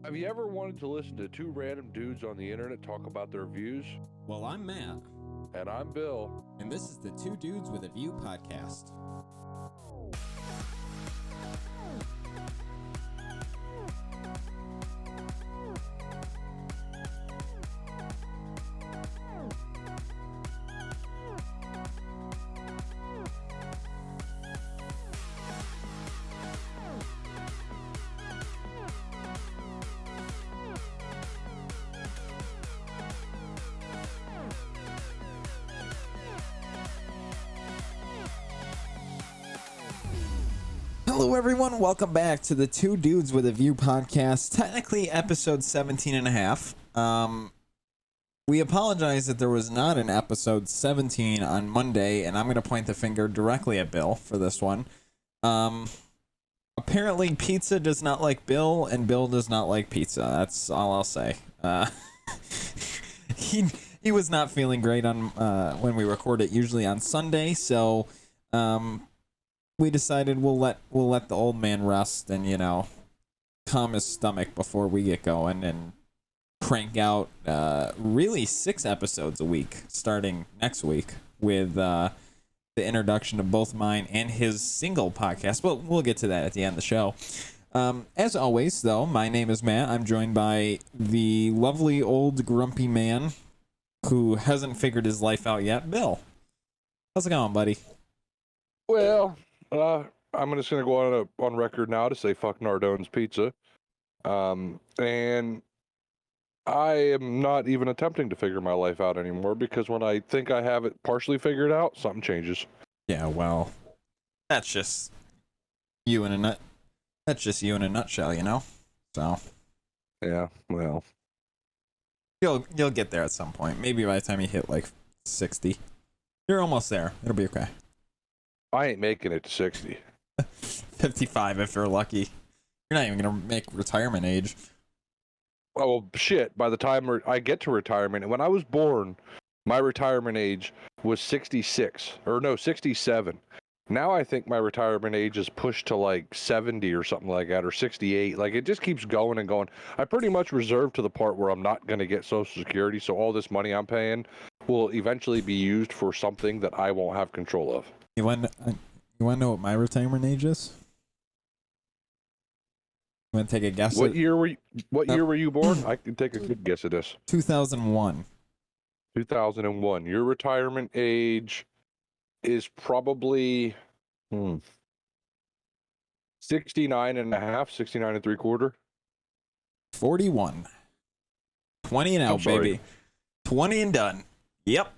Have you ever wanted to listen to two random dudes on the internet talk about their views? Well, I'm Matt. And I'm Bill. And this is the Two Dudes with a View podcast. Hello, everyone. Welcome back to the Two Dudes with a View podcast. Technically, episode 17 and a half. We apologize that there was not an episode 17 on Monday, and I'm going to point the finger directly at Bill for this one. Apparently, pizza does not like Bill, and Bill does not like pizza. That's all I'll say. He was not feeling great on when we record it, usually on Sunday, so we decided we'll let the old man rest and, you know, calm his stomach before we get going and crank out really 6 episodes a week starting next week with the introduction of both mine and his single podcast. But we'll get to that at the end of the show. As always, though, my name is Matt. I'm joined by the lovely old grumpy man who hasn't figured his life out yet, Bill. How's it going, buddy? Well, I'm just going to go on record now to say fuck Nardone's Pizza. And I am not even attempting to figure my life out anymore because when I think I have it partially figured out, something changes. Yeah, well, that's just you in a nutshell, you know? So, yeah, well, you'll get there at some point. Maybe by the time you hit like 60. You're almost there. It'll be okay. I ain't making it to 60. 55 if you're lucky. You're not even going to make retirement age. Oh, well, shit. By the time I get to retirement, when I was born, my retirement age was 66. Or no, 67. Now I think my retirement age is pushed to like 70 or something like that, or 68. Like, it just keeps going and going. I pretty much reserved to the part where I'm not going to get Social Security, so all this money I'm paying will eventually be used for something that I won't have control of. You want to know what my retirement age is? You want to take a guess? What year were you born? I can take a good guess at this. 2001. 2001. Your retirement age is probably 69 and a half, 69 and 3/4. 41. 20 and out, baby. 20 and done. Yep.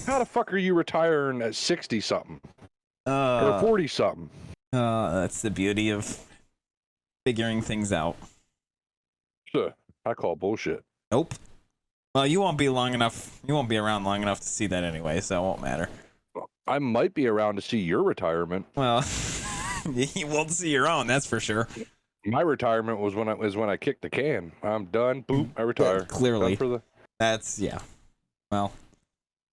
How the fuck are you retiring at 60 something? Or 40 something? That's the beauty of figuring things out. Sure. I call bullshit. Nope. Well, you won't be around long enough to see that anyway, so it won't matter. I might be around to see your retirement. Well, you won't see your own, that's for sure. My retirement was when I kicked the can. I'm done. Boop. I retire. Clearly. That's, yeah. Well,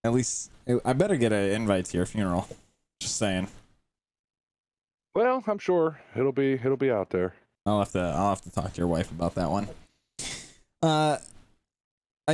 at least I better get an invite to your funeral. Just saying. Well, I'm sure it'll be out there. I'll have to talk to your wife about that one. I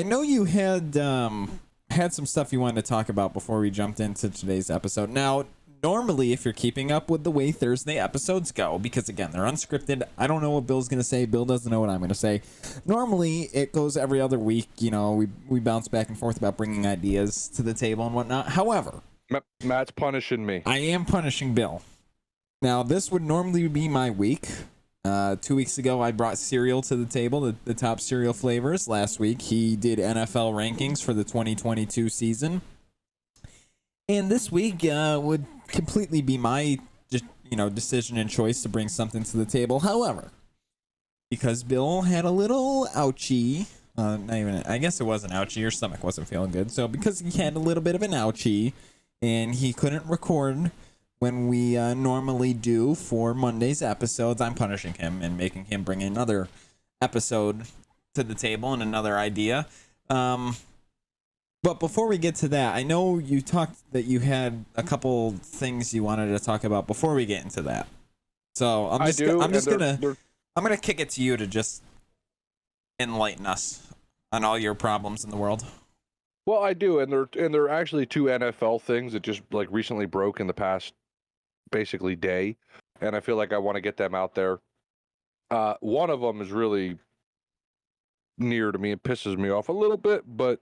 know you had some stuff you wanted to talk about before we jumped into today's episode. Now, normally, if you're keeping up with the way Thursday episodes go, because again, they're unscripted, I don't know what Bill's going to say. Bill doesn't know what I'm going to say. Normally, it goes every other week. You know, we bounce back and forth about bringing ideas to the table and whatnot. However, Matt's punishing me. I am punishing Bill. Now, this would normally be my week. 2 weeks ago, I brought cereal to the table, the top cereal flavors. Last week, he did NFL rankings for the 2022 season. And this week would completely be my decision and choice to bring something to the table. However, because Bill had a little ouchie, I guess it was an ouchie, your stomach wasn't feeling good. So because he had a little bit of an ouchie and he couldn't record when we normally do for Monday's episodes, I'm punishing him and making him bring another episode to the table and another idea. But before we get to that, I know you talked that you had a couple things you wanted to talk about before we get into that. So I'm gonna kick it to you to just enlighten us on all your problems in the world. Well, I do, and they're actually two NFL things that just like recently broke in the past basically day, and I feel like I want to get them out there. One of them is really near to me. It pisses me off a little bit, but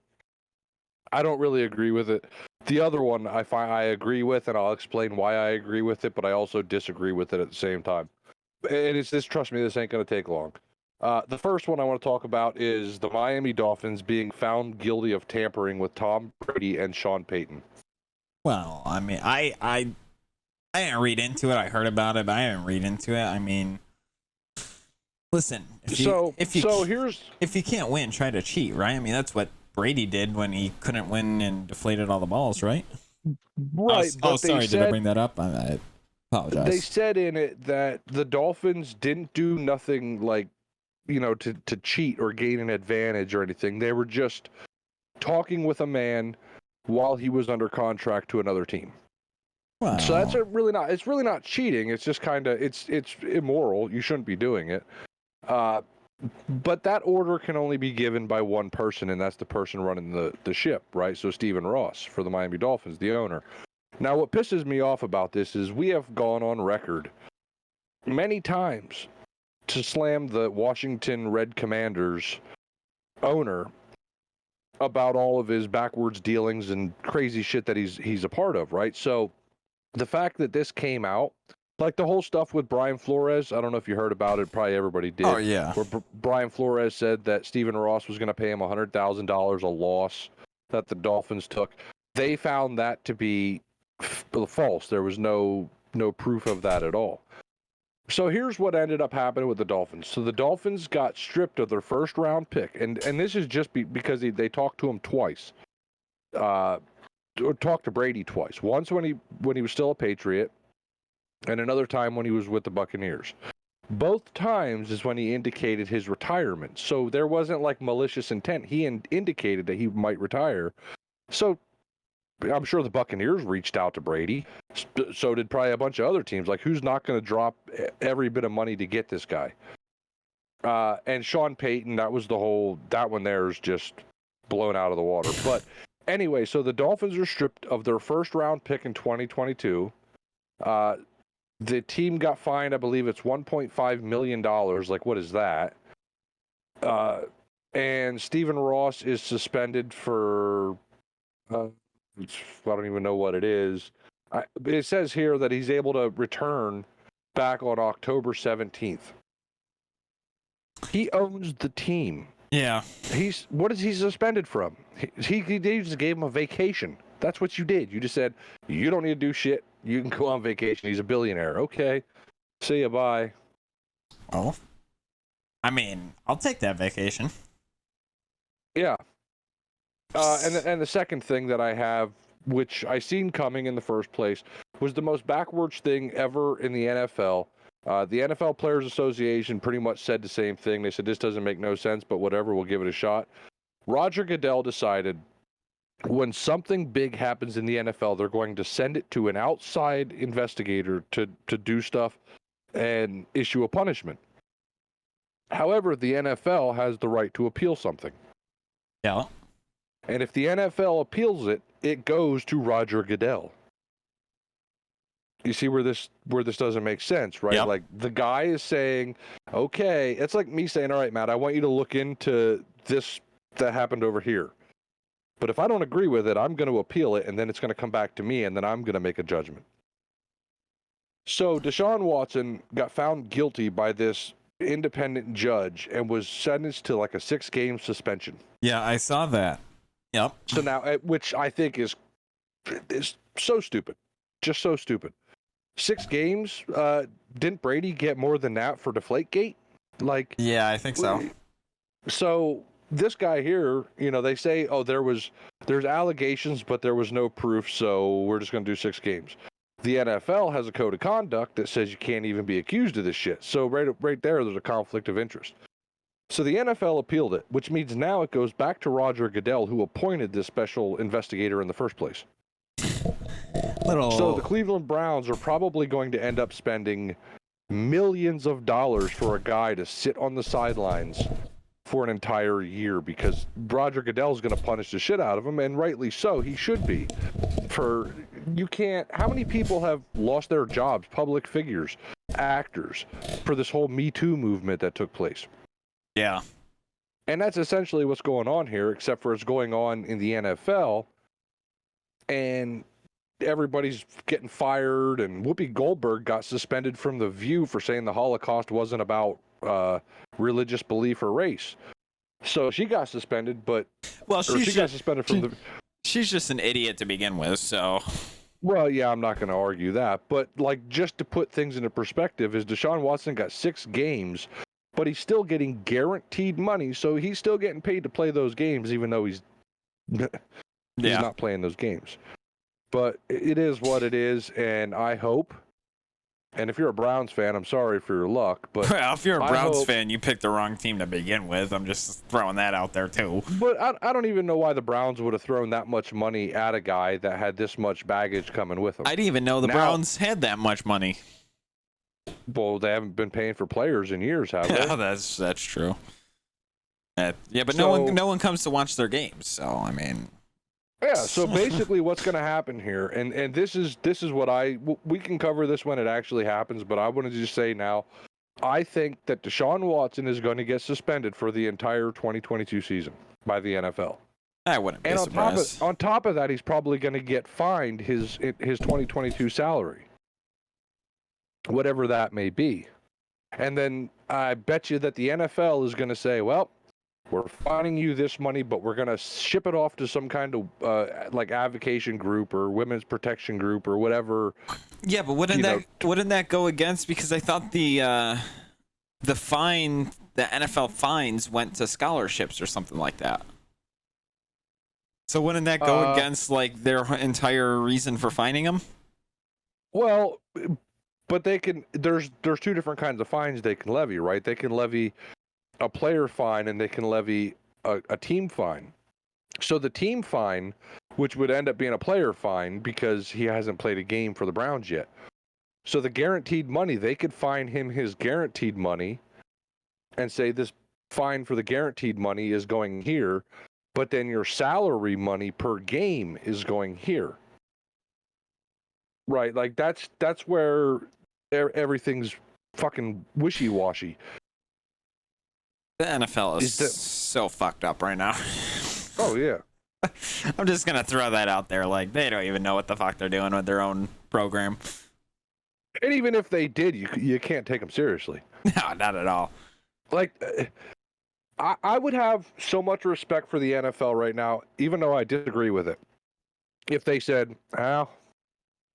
I don't really agree with it. The other one I find I agree with, and I'll explain why I agree with it, but I also disagree with it at the same time. And it's this, trust me, this ain't going to take long. The first one I want to talk about is the Miami Dolphins being found guilty of tampering with Tom Brady and Sean Payton. Well, I mean, I didn't read into it. I heard about it, but I didn't read into it. I mean, listen, if you can't win, try to cheat, right? I mean, that's what Brady did when he couldn't win and deflated all the balls, right? Right. Sorry, did I bring that up? I apologize. They said in it that the Dolphins didn't do nothing like, to cheat or gain an advantage or anything. They were just talking with a man while he was under contract to another team. Wow. So that's really not cheating. It's just kind of, it's immoral. You shouldn't be doing it. But that order can only be given by one person, and that's the person running the ship, right? So Stephen Ross for the Miami Dolphins, the owner. Now, what pisses me off about this is we have gone on record many times to slam the Washington Red Commanders owner about all of his backwards dealings and crazy shit that he's a part of, right? So the fact that this came out, like the whole stuff with Brian Flores, I don't know if you heard about it, probably everybody did. Oh, yeah. Where Brian Flores said that Stephen Ross was going to pay him $100,000 a loss that the Dolphins took. They found that to be false. There was no proof of that at all. So here's what ended up happening with the Dolphins. So the Dolphins got stripped of their first round pick, and this is just because they talked to him twice. Talked to Brady twice. Once when he was still a Patriot, and another time when he was with the Buccaneers. Both times is when he indicated his retirement. So there wasn't like malicious intent. He indicated that he might retire. So I'm sure the Buccaneers reached out to Brady. So did probably a bunch of other teams. Like, who's not going to drop every bit of money to get this guy? And Sean Payton, that one there is just blown out of the water. But anyway, so the Dolphins are stripped of their first round pick in 2022. The team got fined, I believe it's $1.5 million. Like, what is that? And Stephen Ross is suspended for... I don't even know what it is. It says here that he's able to return back on October 17th. He owns the team. Yeah. What is he suspended from? He just gave him a vacation. That's what you did. You just said, you don't need to do shit. You can go on vacation. He's a billionaire. Okay. See ya. Bye. Oh. I mean, I'll take that vacation. Yeah. And the second thing that I have, which I seen coming in the first place, was the most backwards thing ever in the NFL. The NFL Players Association pretty much said the same thing. They said, this doesn't make no sense, but whatever, we'll give it a shot. Roger Goodell decided when something big happens in the NFL, they're going to send it to an outside investigator to do stuff and issue a punishment. However, the NFL has the right to appeal something. Yeah. And if the NFL appeals it, it goes to Roger Goodell. You see where this doesn't make sense, right? Yep. Like, the guy is saying, okay, it's like me saying, all right, Matt, I want you to look into this that happened over here. But if I don't agree with it, I'm going to appeal it, and then it's going to come back to me, and then I'm going to make a judgment. So Deshaun Watson got found guilty by this independent judge and was sentenced to like a 6-game suspension. Yeah, I saw that. Yep. So now, which I think is so stupid. Just so stupid. 6 games? Didn't Brady get more than that for Deflategate? Like, yeah, I think so. So this guy here, they say, oh, there's allegations, but there was no proof, so we're just going to do 6 games. The NFL has a code of conduct that says you can't even be accused of this shit. So right there's a conflict of interest. So the NFL appealed it, which means now it goes back to Roger Goodell, who appointed this special investigator in the first place. So the Cleveland Browns are probably going to end up spending millions of dollars for a guy to sit on the sidelines for an entire year because Roger Goodell is going to punish the shit out of him, and rightly so. He should be. How many people have lost their jobs, public figures, actors, for this whole Me Too movement that took place? Yeah. And that's essentially what's going on here, except for it's going on in the NFL, and everybody's getting fired, and Whoopi Goldberg got suspended from The View for saying the Holocaust wasn't about religious belief or race. So she got suspended, she got suspended from the... She's just an idiot to begin with, so... Well, yeah, I'm not going to argue that. But, like, just to put things into perspective, is Deshaun Watson got 6 games, but he's still getting guaranteed money, so he's still getting paid to play those games, even though he's not playing those games. But it is what it is, and I hope... And if you're a Browns fan, I'm sorry for your luck, but... Well, if you're a Browns fan, you picked the wrong team to begin with. I'm just throwing that out there, too. But I don't even know why the Browns would have thrown that much money at a guy that had this much baggage coming with him. I didn't even know the Browns had that much money. Well, they haven't been paying for players in years, have they? Yeah, that's true. Yeah, but no one comes to watch their games, so, I mean... Yeah, so basically what's going to happen here, and this is what we can cover this when it actually happens, but I want to just say now, I think that Deshaun Watson is going to get suspended for the entire 2022 season by the NFL. I wouldn't be surprised. On top of that, he's probably going to get fined his 2022 salary, whatever that may be. And then I bet you that the NFL is going to say, well, we're fining you this money, but we're going to ship it off to some kind of like avocation group or women's protection group or whatever. Yeah, but wouldn't that go against, because I thought the fine, the NFL fines went to scholarships or something like that. So wouldn't that go against like their entire reason for fining them? Well, but they can. There's 2 different kinds of fines they can levy, right? They can levy a player fine and they can levy a team fine. So the team fine, which would end up being a player fine because he hasn't played a game for the Browns yet. So the guaranteed money, they could fine him his guaranteed money and say this fine for the guaranteed money is going here, but then your salary money per game is going here. Right, like that's where everything's fucking wishy-washy. The NFL is so fucked up right now. Oh, yeah. I'm just going to throw that out there. Like, they don't even know what the fuck they're doing with their own program. And even if they did, you can't take them seriously. No, not at all. Like, I would have so much respect for the NFL right now, even though I disagree with it. If they said,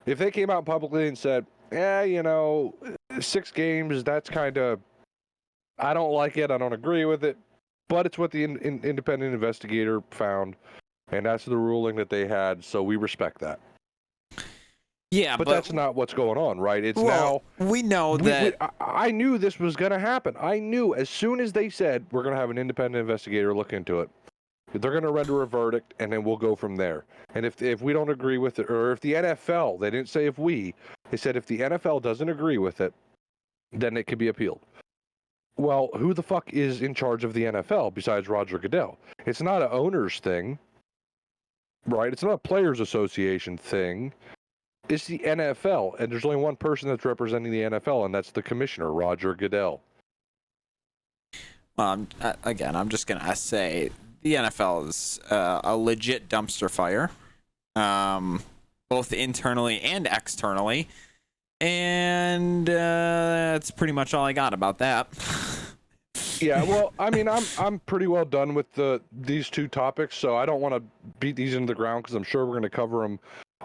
if they came out publicly and said, 6 games, that's kind of... I don't like it. I don't agree with it, but it's what the independent investigator found, and that's the ruling that they had. So we respect that. Yeah, but that's not what's going on, right? It's now we know that. I knew this was going to happen. I knew as soon as they said we're going to have an independent investigator look into it, they're going to render a verdict, and then we'll go from there. And if we don't agree with it, or if the NFL, they didn't say if they said if the NFL doesn't agree with it, then it could be appealed. Well, who the fuck is in charge of the NFL besides Roger Goodell? It's not an owner's thing, right? It's not a players' association thing. It's the NFL, and there's only one person that's representing the NFL, and that's the commissioner, Roger Goodell. Well, I'm just going to say the NFL is a legit dumpster fire, both internally and externally. And that's pretty much all I got about that. Yeah, well, I mean, I'm pretty well done with these 2 topics, so I don't want to beat these into the ground because I'm sure we're going to cover them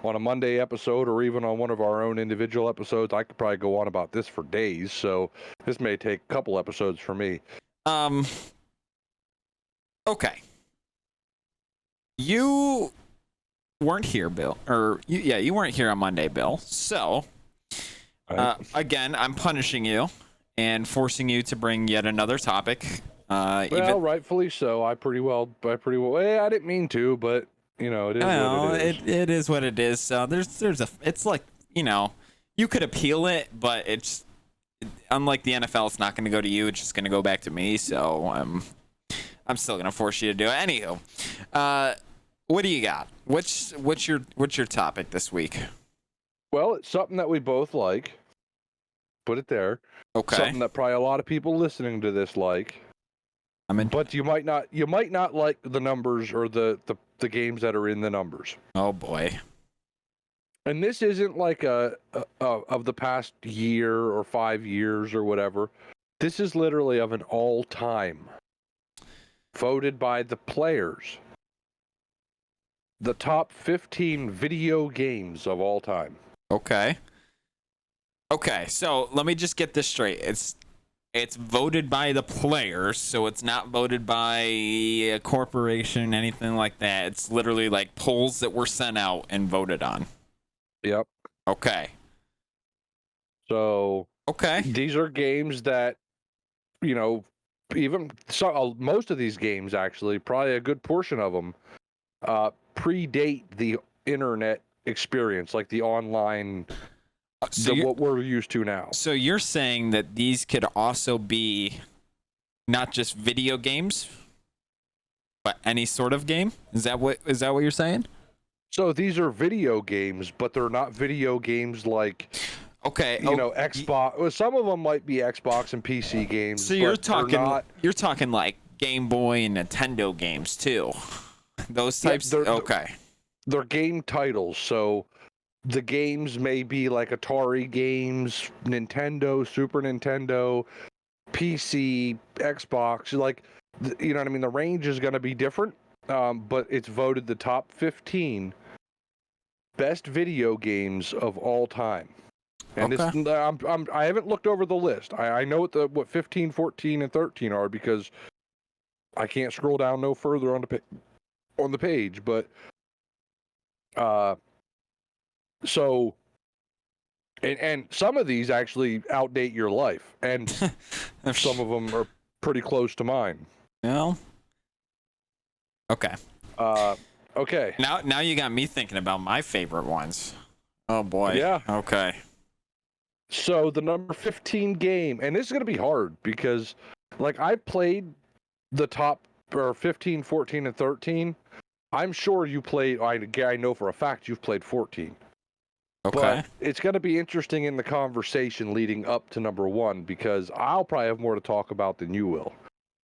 on a Monday episode or even on one of our own individual episodes. I could probably go on about this for days, so this may take a couple episodes for me. Okay. You weren't here, Bill, you weren't here on Monday, Bill. So. Again, I'm punishing you and forcing you to bring yet another topic. Rightfully so. I pretty well. I didn't mean to, but it is what it is. It is what it is. So it's like, you could appeal it, but it's unlike the NFL. It's not going to go to you. It's just going to go back to me. So I'm still gonna force you to do it. Anywho, what do you got? What's your topic this week? Well, it's something that we both like. Put it there. Okay. Something that probably a lot of people listening to this like. I'm in. But you might not like the numbers or the games that are in the numbers. Oh boy. And this isn't like a of the past year or 5 years or whatever. This is literally of an all-time, voted by the players. The top 15 video games of all time. Okay. Okay, so let me just get this straight. It's voted by the players, so it's not voted by a corporation, anything like that. It's literally like polls that were sent out and voted on. Yep. Okay. So Okay. these are games that, even most of these games actually, probably a good portion of them, predate the internet experience, like the online, what we're used to now. So you're saying that these could also be not just video games, but any sort of game? Is that what you're saying? So these are video games, but they're not video games like, okay, Xbox. Well, some of them might be Xbox and PC games. So you're talking like Game Boy and Nintendo games too. Those types. Okay. They're game titles, so the games may be like Atari games, Nintendo, Super Nintendo, PC, Xbox. Like, you know what I mean? The range is going to be different, but it's voted the top 15 best video games of all time. And Okay. I haven't looked over the list. I know what 15, 14, and 13 are because I can't scroll down no further on the page. But so and some of these actually outdate your life, and some of them are pretty close to mine. No. Okay. Okay. Now you got me thinking about my favorite ones. Oh boy. Yeah. Okay. So the number 15 game, and this is going to be hard because, like, I played the top 15, 14, and 13. I'm sure you played. I know for a fact you've played 14. Okay. But it's going to be interesting in the conversation leading up to number 1 because I'll probably have more to talk about than you will.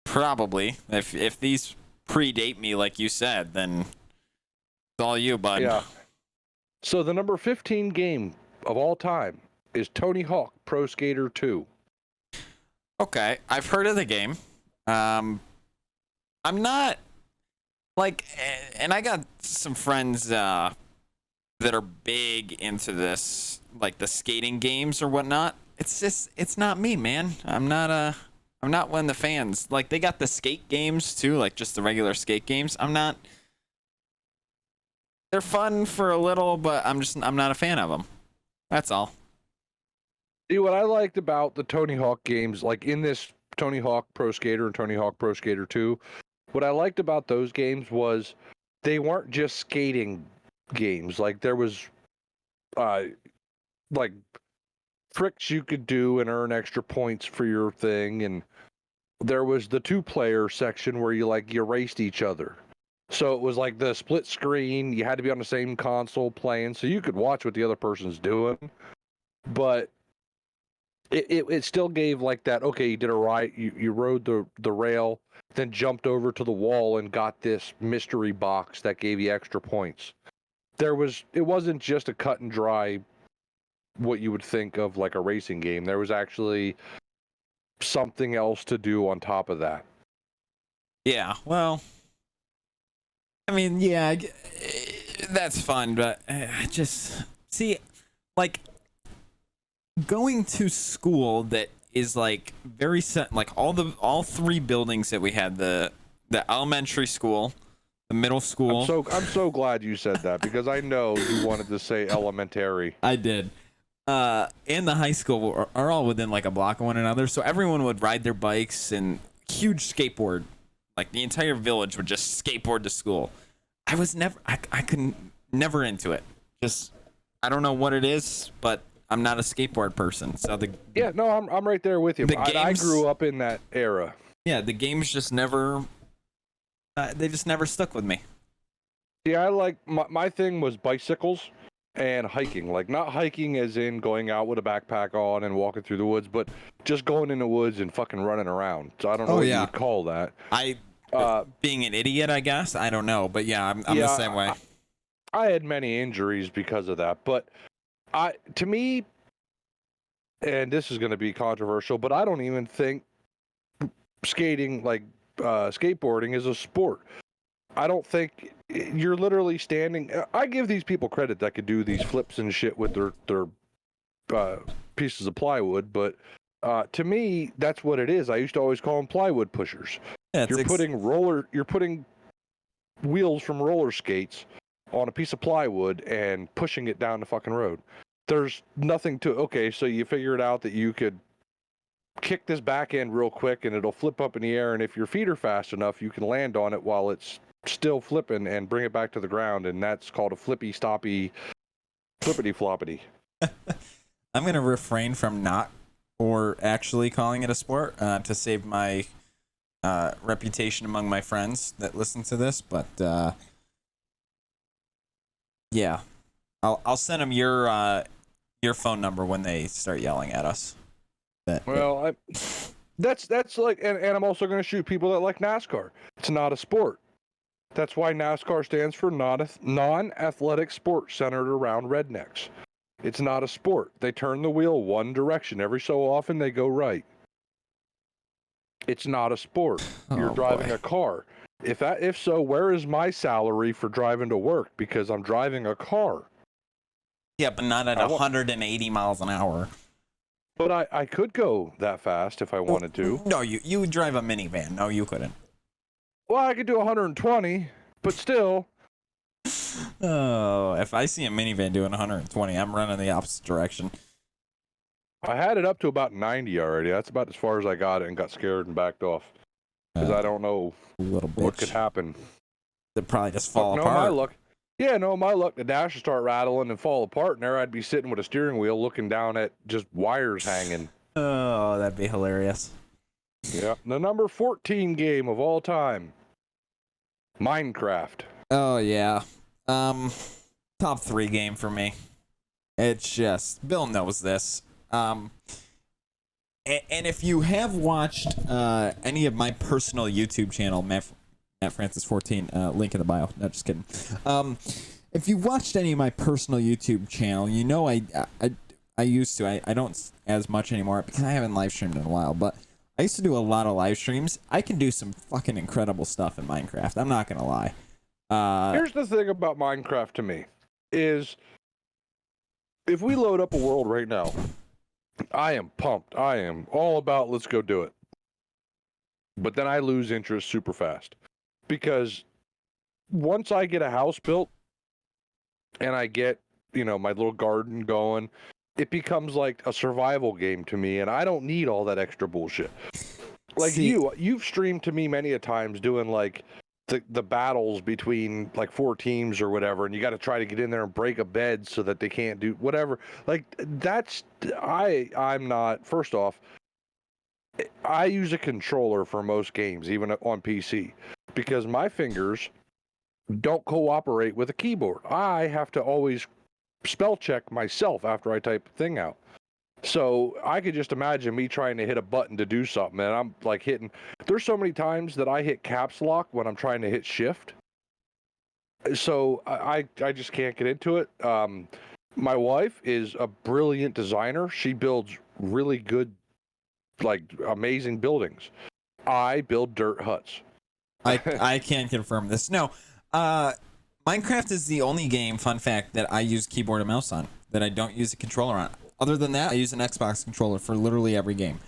Probably. If these predate me, like you said, then it's all you, bud. Yeah. So the number 15 game of all time is Tony Hawk Pro Skater 2. Okay, I've heard of the game. I'm not like, and I got some friends that are big into this, like the skating games or whatnot. It's not me, man. I'm not one of the fans. Like, they got the skate games too, like just the regular skate games. They're fun for a little, but I'm not a fan of them. That's all. See, what I liked about the Tony Hawk games, like in this Tony Hawk Pro Skater and Tony Hawk Pro Skater 2, what I liked about those games was they weren't just skating games. Like, there was like tricks you could do and earn extra points for your thing, and there was the 2-player section where you raced each other. So it was like the split screen. You had to be on the same console playing, so you could watch what the other person's doing. But it still gave like that, okay, you did a right, you rode the rail, then jumped over to the wall and got this mystery box that gave you extra points. It wasn't just a cut and dry what you would think of like a racing game. There was actually something else to do on top of that. Yeah, well, I mean, yeah, that's fun, but I just see, like, going to school that is like very set, like all 3 buildings that we had, the elementary school, the middle school. I'm so glad you said that because I know you wanted to say elementary. I did. And the high school are all within like a block of one another, so everyone would ride their bikes and huge skateboard. Like, the entire village would just skateboard to school. I couldn't never into it. Just, I don't know what it is, but I'm not a skateboard person. So I'm right there with you. I grew up in that era. Yeah, the games just never They just never stuck with me. Yeah, I like my thing was bicycles and hiking. Like not hiking as in going out with a backpack on and walking through the woods, but just going in the woods and fucking running around. So I don't know what you would call that. Being an idiot, I guess. I don't know, but yeah, I'm the same way. I had many injuries because of that, but to me, and this is going to be controversial, but I don't even think skating, like skateboarding, is a sport. I don't think you're literally standing. I give these people credit that could do these flips and shit with their pieces of plywood, but to me, that's what it is. I used to always call them plywood pushers. Yeah, you're putting wheels from roller skates on a piece of plywood and pushing it down the fucking road. There's nothing to. Okay, so you figured out that you could kick this back end real quick and it'll flip up in the air, and if your feet are fast enough, you can land on it while it's still flipping and bring it back to the ground, and that's called a flippy stoppy flippity floppity. I'm gonna refrain from not or actually calling it a sport to save my reputation among my friends that listen to this, but yeah, I'll send them your phone number when they start yelling at us. That's like, and I'm also going to shoot people that like NASCAR. It's not a sport. That's why NASCAR stands for non-athletic sport centered around rednecks. It's not a sport. They turn the wheel one direction. Every so often they go right. It's not a sport. You're driving a car. If so, where is my salary for driving to work? Because I'm driving a car. Yeah, but not at 180 miles an hour. But I could go that fast if I wanted to. No, you would drive a minivan. No, you couldn't. Well, I could do 120, but still. Oh, if I see a minivan doing 120, I'm running the opposite direction. I had it up to about 90 already. That's about as far as I got it and got scared and backed off. Because I don't know what could happen. They'd probably just fall apart. My luck. Yeah, no, my luck, the dash would start rattling and fall apart, and there I'd be sitting with a steering wheel looking down at just wires hanging. Oh, that'd be hilarious. Yeah, the number 14 game of all time. Minecraft. Oh, yeah. Top 3 game for me. It's just, Bill knows this. And if you have watched any of my personal YouTube channel, Matt Francis 14, link in the bio. No, just kidding. If you watched any of my personal YouTube channel, you know I used to. I don't as much anymore because I haven't live streamed in a while, but I used to do a lot of live streams. I can do some fucking incredible stuff in Minecraft. I'm not gonna lie. Here's the thing about Minecraft to me is if we load up a world right now, I am pumped. I am all about let's go do it. But then I lose interest super fast because once I get a house built and I get, my little garden going, it becomes like a survival game to me, and I don't need all that extra bullshit. Like you've streamed to me many a times doing like the battles between like 4 teams or whatever, and you got to try to get in there and break a bed so that they can't do whatever. Like I'm not, first off, I use a controller for most games, even on PC, because my fingers don't cooperate with a keyboard. I have to always spell check myself after I type a thing out. So I could just imagine me trying to hit a button to do something, and I'm like there's so many times that I hit caps lock when I'm trying to hit shift. So I just can't get into it. My wife is a brilliant designer. She builds really good, like amazing buildings. I build dirt huts. I can confirm this. No, Minecraft is the only game, fun fact, that I use keyboard and mouse on, that I don't use a controller on. Other than that, I use an Xbox controller for literally every game.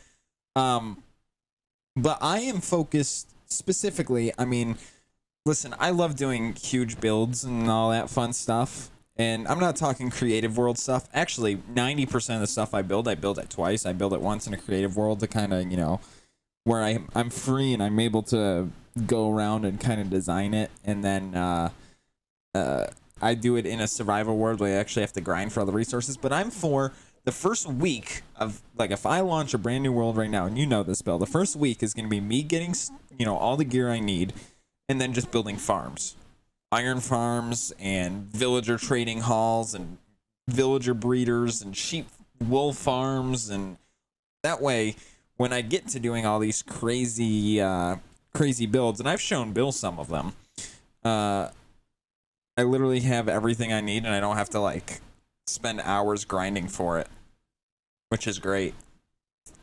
But I am focused specifically, listen, I love doing huge builds and all that fun stuff. And I'm not talking creative world stuff. Actually, 90% of the stuff I build it twice. I build it once in a creative world to kind of, where I'm free and I'm able to go around and kind of design it. And then I do it in a survival world where I actually have to grind for all the resources. But I'm for the first week of, like, if I launch a brand new world right now, and you know this, Bill, the first week is going to be me getting, all the gear I need, and then just building farms, iron farms and villager trading halls and villager breeders and sheep wool farms. And that way, when I get to doing all these crazy builds, and I've shown Bill some of them, I literally have everything I need, and I don't have to like spend hours grinding for it, which is great.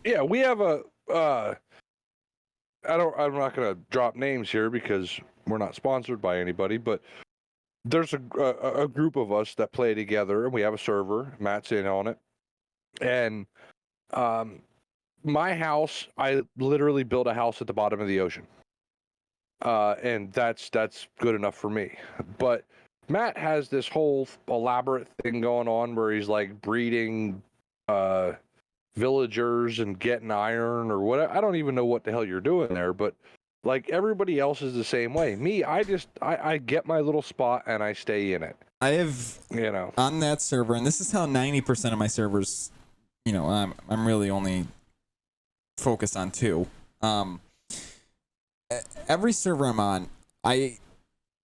Yeah, we have a. I'm not gonna drop names here because we're not sponsored by anybody, but there's a group of us that play together, and we have a server. Matt's in on it, and my house, I literally built a house at the bottom of the ocean, and that's good enough for me. But Matt has this whole elaborate thing going on where he's like breeding villagers and getting iron or whatever. I don't even know what the hell you're doing there, but like everybody else is the same way. Me, I get my little spot and I stay in it. I have, on that server, and this is how 90% of my servers, I'm really only focused on 2. Every server I'm on,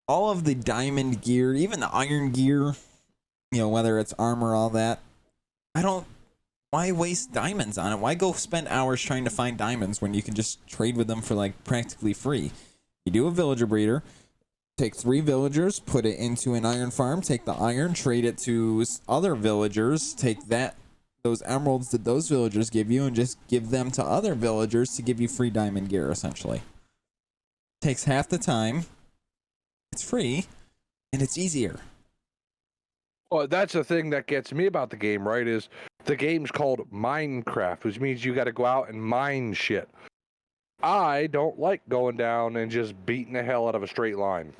all of the diamond gear, even the iron gear, whether it's armor, all that, why waste diamonds on it? Why go spend hours trying to find diamonds when you can just trade with them for like practically free? You do a villager breeder, take 3 villagers, put it into an iron farm, take the iron, trade it to other villagers, take those emeralds that those villagers give you and just give them to other villagers to give you free diamond gear, essentially. Takes half the time, it's free, and it's easier. Well, that's the thing that gets me about the game, right? Is the game's called Minecraft, which means you got to go out and mine shit. I don't like going down and just beating the hell out of a straight line.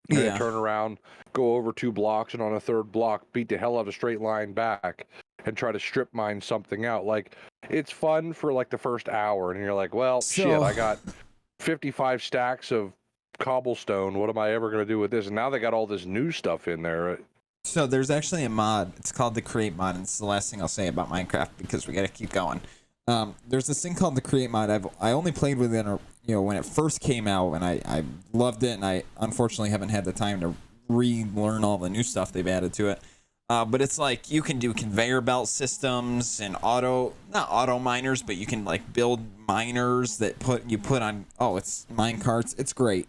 And then turn around, go over 2 blocks, and on a 3rd block, beat the hell out of a straight line back and try to strip mine something out. Like, it's fun for like the first hour, and you're like, well, shit, I got 55 stacks of cobblestone. What am I ever going to do with this? And now they got all this new stuff in there. So there's actually a mod. It's called the Create mod, and it's the last thing I'll say about Minecraft because we got to keep going. There's this thing called the Create mod. I only played with it, when it first came out, and I loved it, and I unfortunately haven't had the time to relearn all the new stuff they've added to it. But it's like you can do conveyor belt systems and not auto miners, but you can like build miners that you put on. Oh, it's mine carts. It's great.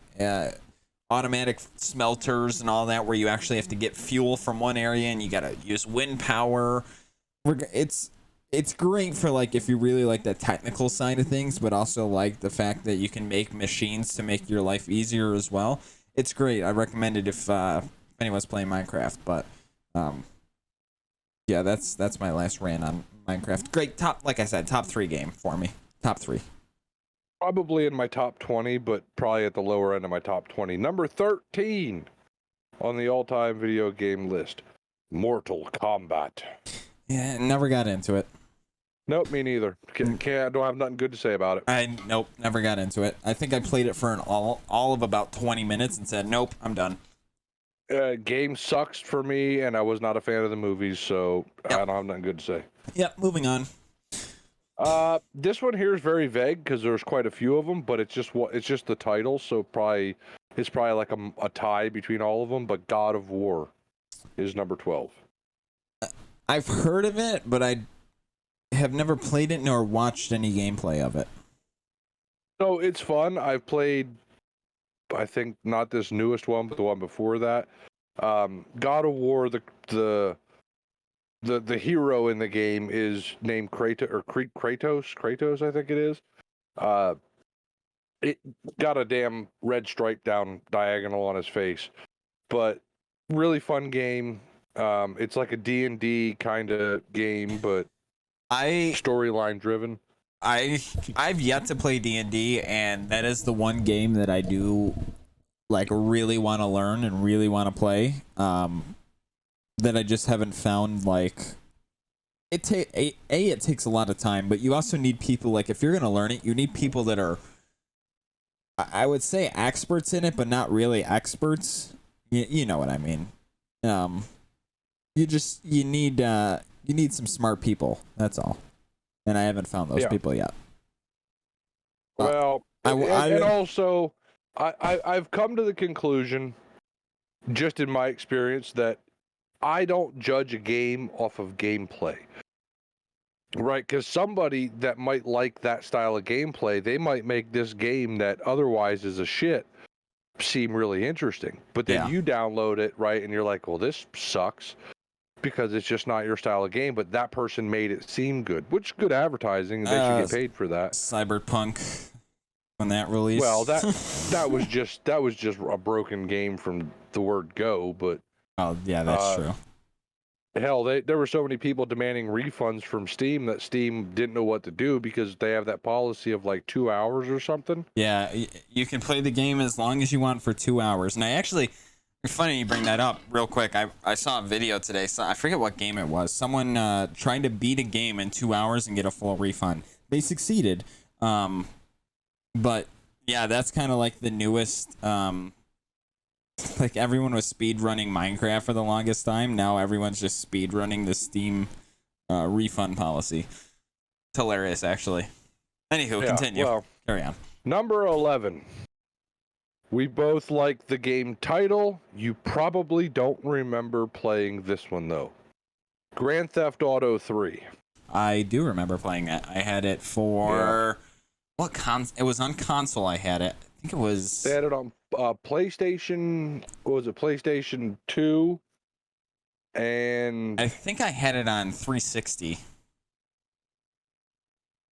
Automatic smelters and all that, where you actually have to get fuel from one area and you gotta use wind power. It's great for like if you really like the technical side of things, but also like the fact that you can make machines to make your life easier as well. It's great. I recommend it if anyone's playing Minecraft. But yeah, that's my last rant on Minecraft. Great like I said, top 3 game for me. Top 3. Probably in my top 20, but probably at the lower end of my top 20. Number 13 on the all-time video game list, Mortal Kombat. Yeah, never got into it. Nope, me neither. Don't have nothing good to say about it. Nope, never got into it. I think I played it for all of about 20 minutes and said, nope, I'm done. Game sucks for me, and I was not a fan of the movies, so I don't have nothing good to say. Yep, moving on. This one here is very vague because there's quite a few of them, but it's just the title, so it's probably like a tie between all of them. But God of War is number 12. I've heard of it, but I have never played it nor watched any gameplay of it. So it's fun. I've played, I think not this newest one, but the one before that. God of War, the hero in the game is named Kratos, I think it is. It got a damn red stripe down diagonal on his face, but really fun game. It's like a D&D kind of game, but storyline driven. I've yet to play D&D, and that is the one game that I do like really want to learn and really want to play. That I just haven't found like it takes a lot of time, but you also need people, like if you're going to learn it, you need people that are, I would say, experts in it, but not really experts. You know what I mean? You need some smart people. That's all. And I haven't found those people yet. Well, and also I've come to the conclusion, just in my experience, that I don't judge a game off of gameplay. Right, because somebody that might like that style of gameplay, they might make this game that otherwise is a shit seem really interesting. But then Yeah. you download it, right, and you're like, well, this sucks because it's just not your style of game. But that person made it seem good, which is good advertising, and they should get paid for that. Cyberpunk, when that released. Well, that was just a broken game from the word go. But oh yeah, that's true. hell, there were so many people demanding refunds from Steam that Steam didn't know what to do because they have that policy of like 2 hours or something. Yeah, you can play the game as long as you want for 2 hours. And I actually, it's funny you bring that up real quick. I saw a video today. So I forget what game it was. Someone tried to beat a game in 2 hours and get a full refund. They succeeded. But yeah, that's kind of like the newest. Like everyone was speed running Minecraft for the longest time. Now everyone's just speed running the Steam refund policy. It's hilarious, actually. Anywho, continue. Well, carry on. Number 11. We both like the game title. You probably don't remember playing this one though. Grand Theft Auto 3. I do remember playing that. I had it for what it was on console. I had it. I think it was. They had it on PlayStation. What was it? PlayStation 2. And I think I had it on 360.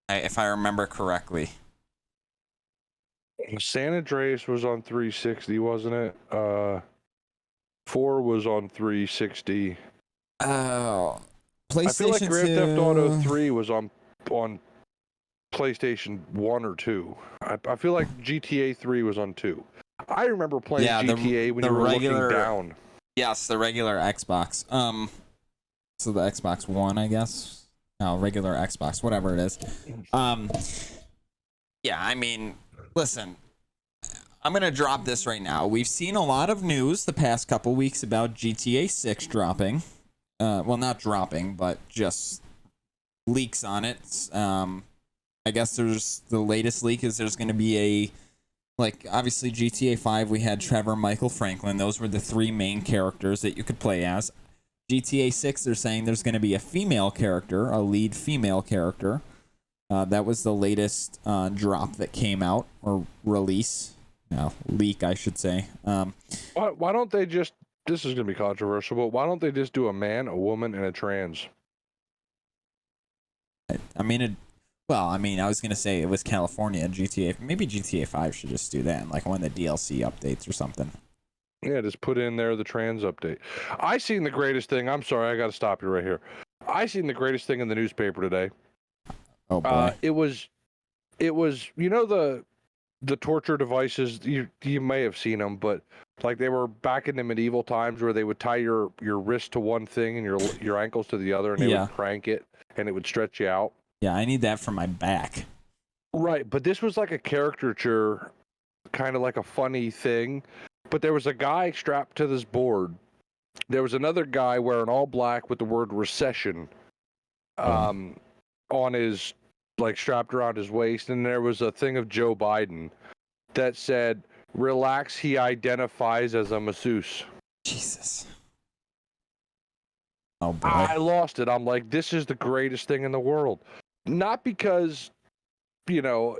If I remember correctly. San Andreas was on 360, wasn't it? 4 was on 360. Oh, PlayStation I feel like Grand 2... Theft Auto 3 was on PlayStation 1 or 2. I feel like GTA 3 was on 2. I remember playing GTA when you were looking down. Yes, the regular Xbox. So the Xbox One, I guess. No, regular Xbox, whatever it is. Yeah, I mean, listen, I'm going to drop this right now. We've seen a lot of news the past couple weeks about GTA 6 dropping. Well, not dropping, but just leaks on it. I guess there's the latest leak is there's going to be obviously GTA 5, we had Trevor, Michael, Franklin. Those were the three main characters that you could play as. GTA 6, they're saying there's going to be a female character, a lead female character. That was the latest drop that came out, or release. No, leak, I should say. Why don't they just, this is going to be controversial, but why don't they just do a man, a woman, and a trans? I was going to say it was California, GTA. Maybe GTA 5 should just do that, like one of the DLC updates or something. Yeah, just put in there the trans update. I seen the greatest thing. I'm sorry, I got to stop you right here. I seen the greatest thing in the newspaper today. Oh boy. It was, you know, the torture devices. You may have seen them, but like they were back in the medieval times where they would tie your wrist to one thing and your ankles to the other, and they would crank it and it would stretch you out. Yeah, I need that for my back. Right, but this was like a caricature, kind of like a funny thing. But there was a guy strapped to this board. There was another guy wearing all black with the word recession on his, like, strapped around his waist. And there was a thing of Joe Biden that said, relax, he identifies as a masseuse. Jesus. Oh, boy. I lost it. I'm like, this is the greatest thing in the world. Not because, you know,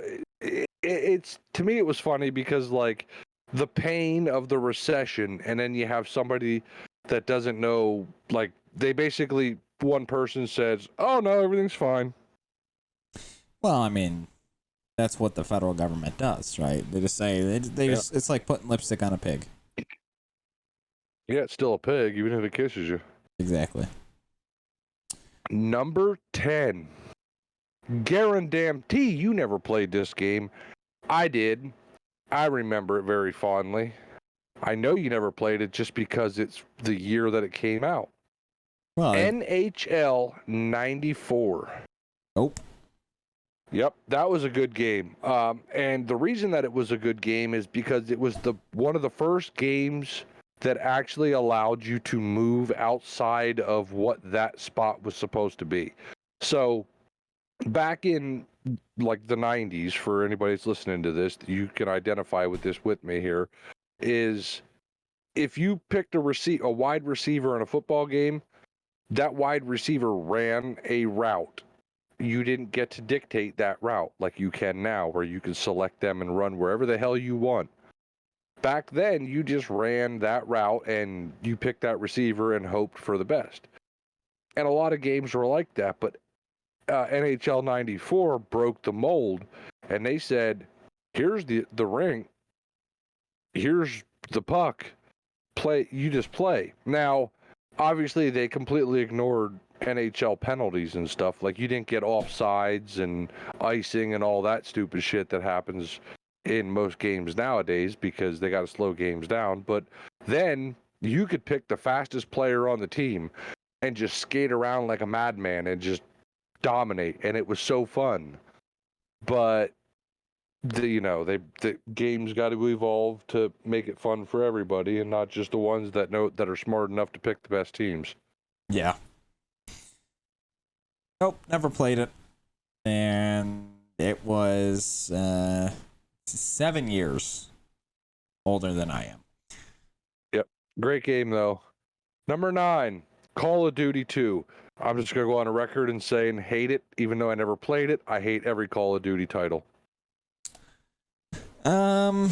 it's, to me, it was funny because, like, the pain of the recession, and then you have somebody that doesn't know, like, they basically, one person says, oh, no, everything's fine. Well, I mean, that's what the federal government does, right? They just say, just, it's like putting lipstick on a pig. Yeah, it's still a pig, even if it kisses you. Exactly. Number 10. Guarantee you never played this game. I did. I remember it very fondly. I know you never played it just because it's the year that it came out. Well, NHL 94. Nope. Yep, that was a good game. And the reason that it was a good game is because it was one of the first games that actually allowed you to move outside of what that spot was supposed to be. So back in like the 90s, for anybody that's listening to this, you can identify with this with me here, is if you picked a wide receiver in a football game, that wide receiver ran a route. You didn't get to dictate that route like you can now, where you can select them and run wherever the hell you want. Back then, you just ran that route and you picked that receiver and hoped for the best. And a lot of games were like that, but NHL 94 broke the mold, and they said, here's the ring, here's the puck, play, you just play. Now, obviously, they completely ignored NHL penalties and stuff. Like, you didn't get offsides and icing and all that stupid shit that happens in most games nowadays because they got to slow games down. But then you could pick the fastest player on the team and just skate around like a madman and just dominate, and it was so fun. But the games got to evolve to make it fun for everybody, and not just the ones that are smart enough to pick the best teams. Yeah. Nope, never played it. And it was 7 years older than I am. Yep. Great game, though. Number 9, Call of Duty 2. I'm just going to go on a record and saying hate it, even though I never played it. I hate every Call of Duty title. I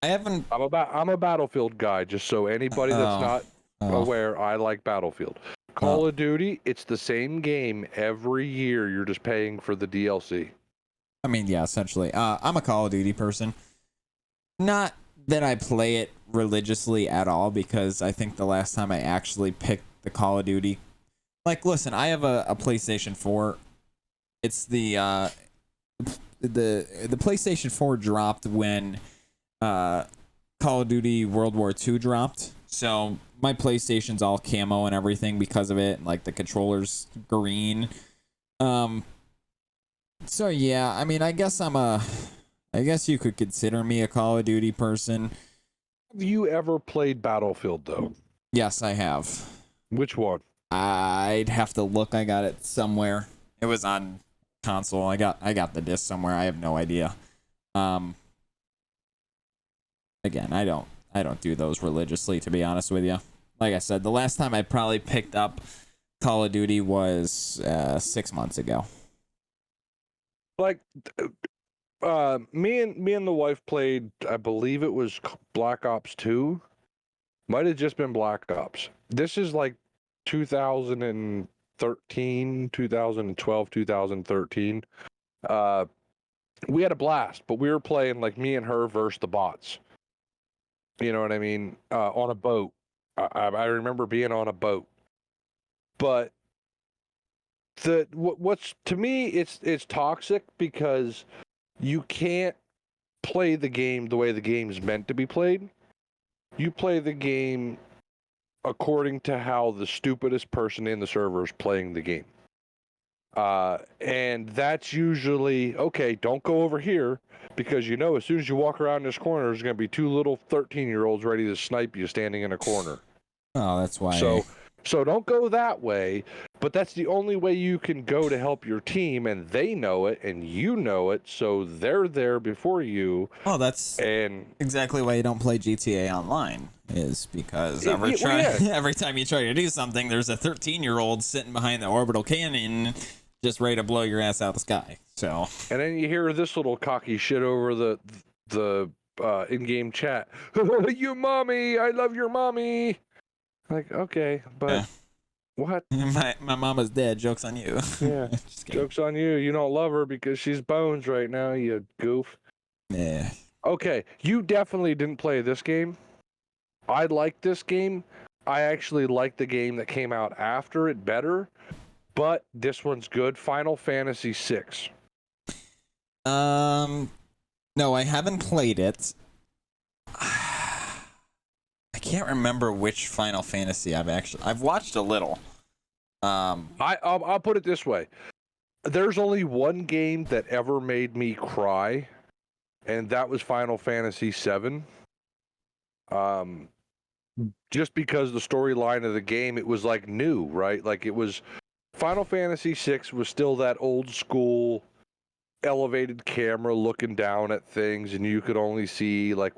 haven't. I'm a Battlefield guy, just so anybody that's not aware, I like Battlefield. Call of Duty, it's the same game every year. You're just paying for the DLC. I mean, yeah, essentially. I'm a Call of Duty person. Not that I play it religiously at all, because I think the last time I actually picked the Call of Duty, like, listen, I have a PlayStation 4. It's the PlayStation 4 dropped when Call of Duty World War II dropped. So my PlayStation's all camo and everything because of it. Like, the controller's green. So yeah, I mean, I guess you could consider me a Call of Duty person. Have you ever played Battlefield, though? Yes, I have. Which one? I'd have to look. I got it somewhere. It was on console. I got the disc somewhere. I have no idea. Again, I don't do those religiously, to be honest with you. Like I said, the last time I probably picked up Call of Duty was 6 months ago. Like, me and the wife played, I believe it was Black Ops 2. Might have just been Black Ops. This is like 2013, 2012, 2013. We had a blast, but we were playing like me and her versus the bots. You know what I mean? On a boat. I remember being on a boat. But what's to me, it's toxic because you can't play the game the way the game's meant to be played. You play the game according to how the stupidest person in the server is playing the game. And that's usually, okay, don't go over here, because as soon as you walk around this corner, there's going to be 2 little 13-year-olds ready to snipe you standing in a corner. Oh, that's why. So don't go that way, but that's the only way you can go to help your team, and they know it, and you know it, so they're there before you. Oh, that's exactly why you don't play GTA Online, is because every time you try to do something, there's a 13-year-old sitting behind the orbital cannon just ready to blow your ass out the sky. So. And then you hear this little cocky shit over the in-game chat. You mommy, I love your mommy. Like, okay, but yeah. What? My mama's dead. Joke's on you. Yeah, joke's on you. You don't love her because she's bones right now, you goof. Yeah. Okay, you definitely didn't play this game. I like this game. I actually like the game that came out after it better, but this one's good. Final Fantasy VI. No, I haven't played it. I can't remember which Final Fantasy I've watched a little. I'll put it this way. There's only one game that ever made me cry, and that was Final Fantasy VII. Just because the storyline of the game, it was like new, right? Like, it was Final Fantasy VI was still that old school elevated camera looking down at things, and you could only see like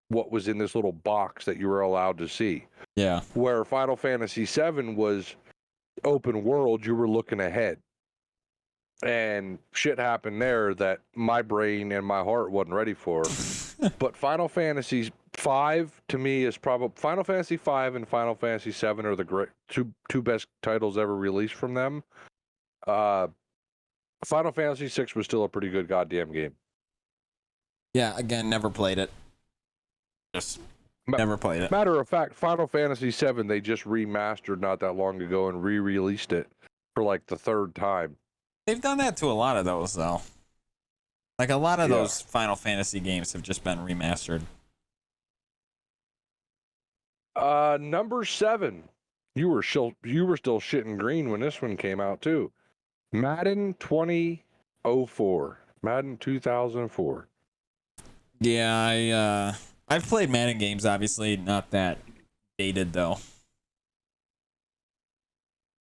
what was in this little box that you were allowed to see. Yeah. Where Final Fantasy VII was open world, you were looking ahead. And shit happened there that my brain and my heart wasn't ready for. But Final Fantasy V to me is probably Final Fantasy V and Final Fantasy VII are the great two best titles ever released from them. Final Fantasy VI was still a pretty good goddamn game. Yeah, again, never played it. Just never played it. Matter of fact, Final Fantasy VII they just remastered not that long ago and re-released it for like the third time. They've done that to a lot of those, though. Like, a lot of those Final Fantasy games have just been remastered. Number 7. You were still shitting green when this one came out, too. Madden 2004. Madden 2004. Yeah, I've played Madden games, obviously. Not that dated, though.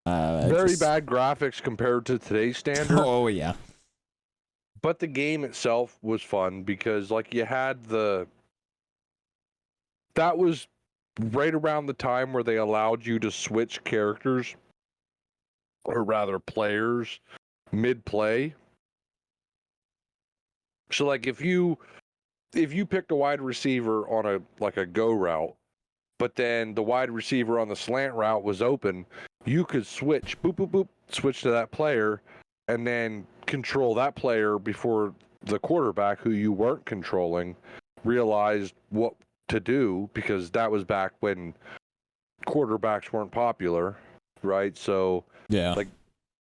Very bad graphics compared to today's standard. Oh, yeah. But the game itself was fun because, like, you had that was right around the time where they allowed you to switch characters, or rather players, mid-play. So, like, if you picked a wide receiver on a go route, but then the wide receiver on the slant route was open, you could switch, boop, boop, boop, switch to that player, and then control that player before the quarterback, who you weren't controlling, realized what to do, because that was back when quarterbacks weren't popular, right? So, yeah, like,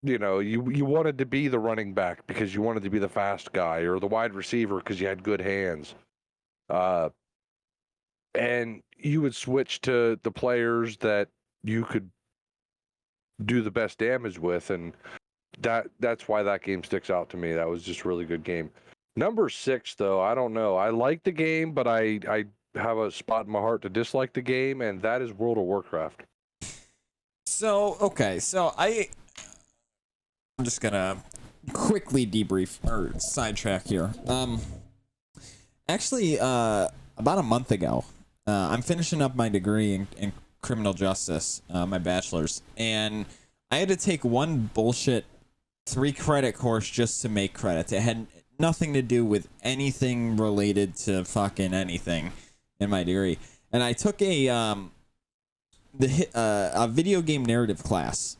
you know, you wanted to be the running back because you wanted to be the fast guy, or the wide receiver because you had good hands. And you would switch to the players that you could do the best damage with, and that's why that game sticks out to me. That was just a really good game. Number 6, though, I don't know. I like the game, but I have a spot in my heart to dislike the game, and that is World of Warcraft. So, okay, so I'm just gonna quickly debrief or sidetrack here. Actually, about a month ago, I'm finishing up my degree in criminal justice, my bachelor's, and I had to take one bullshit 3-credit course just to make credits. It had nothing to do with anything related to fucking anything in my degree, and I took a video game narrative class.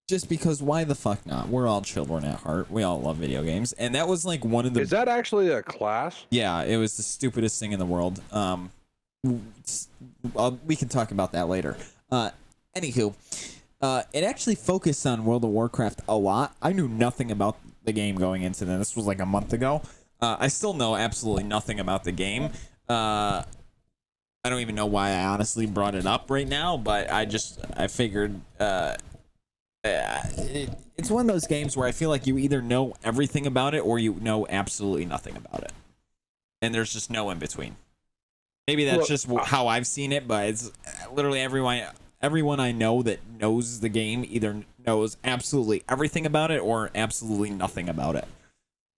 Just because, why the fuck not? We're all children at heart. We all love video games. And that was like one of the... Is that actually a class? Yeah, it was the stupidest thing in the world. We can talk about that later. Anywho, it actually focused on World of Warcraft a lot. I knew nothing about the game going into this. This was like a month ago. I still know absolutely nothing about the game. I don't even know why I honestly brought it up right now, but I figured... it's one of those games where I feel like you either know everything about it or you know absolutely nothing about it, and there's just no in between. Maybe that's just how I've seen it, but it's literally everyone I know that knows the game either knows absolutely everything about it or absolutely nothing about it.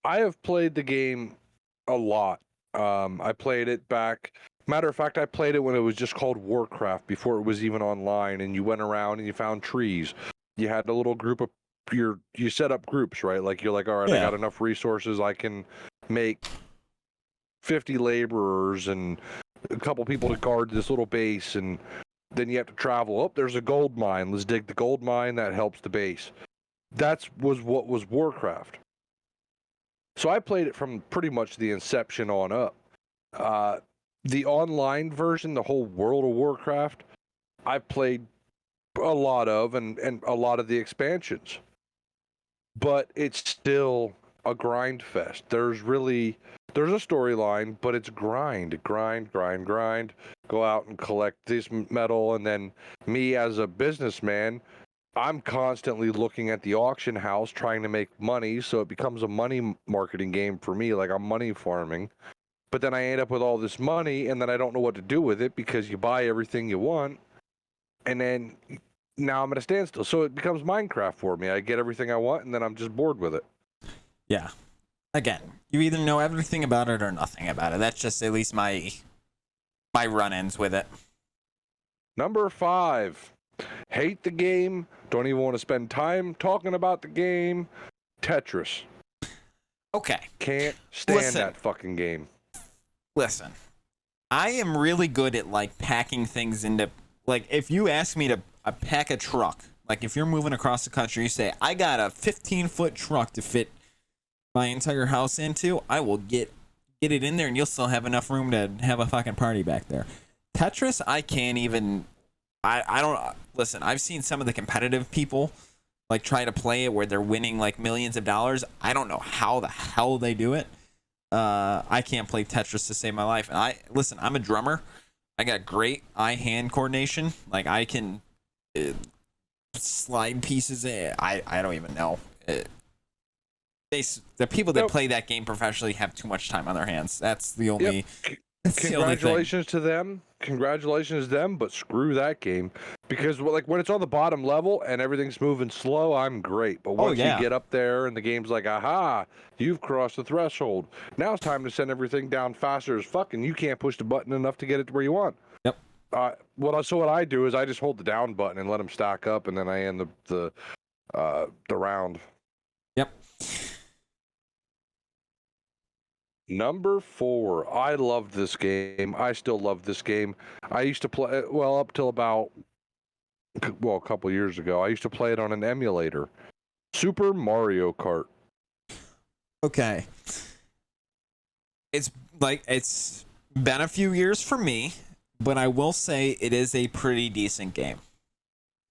I have played the game a lot. I played it back. Matter of fact, I played it when it was just called Warcraft, before it was even online, and you went around and you found trees. You had a little group of you set up groups, right? Like, you're like, all right, I got enough resources, I can make 50 laborers and a couple people to guard this little base, and then you have to travel. Oh, there's a gold mine. Let's dig the gold mine. That helps the base. Was what was Warcraft. So I played it from pretty much the inception on up. The online version, the whole World of Warcraft, I played a lot of, and a lot of the expansions, but it's still a grind fest. There's a storyline, but it's grind, go out and collect this metal. And then me as a businessman, I'm constantly looking at the auction house trying to make money, so it becomes a money marketing game for me. Like, I'm money farming, but then I end up with all this money, and then I don't know what to do with it, because you buy everything you want, and then now I'm at a standstill. So it becomes Minecraft for me. I get everything I want, and then I'm just bored with it. Yeah. again, you either know everything about it or nothing about it. That's just at least my run-ins with it. Number 5. Hate the game. Don't even want to spend time talking about the game. Tetris. Okay. Can't stand Listen. that fucking game. Listen, I am really good at like packing things into, like, if you ask me to pack a truck, like if you're moving across the country, you say, I got a 15-foot truck to fit my entire house into, I will get it in there and you'll still have enough room to have a fucking party back there. Tetris, I can't even, I don't, listen, I've seen some of the competitive people like try to play it where they're winning like millions of dollars. I don't know how the hell they do it. I can't play Tetris to save my life. And listen, I'm a drummer. I got great eye-hand coordination. Like I can slide pieces in. I don't even know. The people that play that game professionally have too much time on their hands. That's the only. Yep. That's Congratulations to them. Congratulations to them, but screw that game. Because like when it's on the bottom level and everything's moving slow, I'm great. But once you get up there and the game's like, aha, you've crossed the threshold. Now it's time to send everything down faster as fuck, and you can't push the button enough to get it to where you want. Yep. So what I do is I just hold the down button and let them stack up, and then I end the round. Yep. Number 4. I loved this game. I still love this game. I used to play, well, up till about, a couple years ago, I used to play it on an emulator. Super Mario Kart. Okay. It's been a few years for me, but I will say it is a pretty decent game.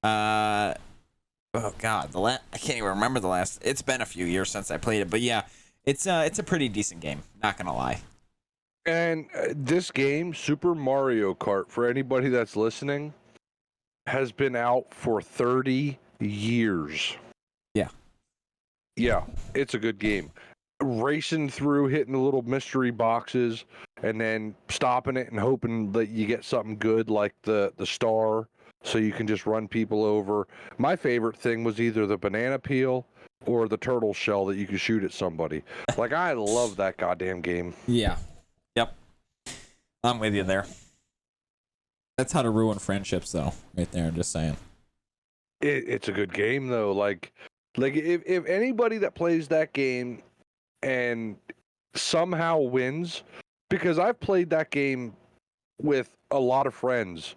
Oh God, I can't even remember the last. It's been a few years since I played it, but yeah. It's a pretty decent game, not gonna lie. And this game, Super Mario Kart, for anybody that's listening, has been out for 30 years. Yeah. Yeah, it's a good game. Racing through, hitting the little mystery boxes, and then stopping it and hoping that you get something good like the star, so you can just run people over. My favorite thing was either the banana peel or the turtle shell that you could shoot at somebody. Like, I love that goddamn game. Yeah. Yep. I'm with you there. That's how to ruin friendships, though, right there. I'm just saying. It's a good game, though. Like if anybody that plays that game and somehow wins, because I've played that game with a lot of friends,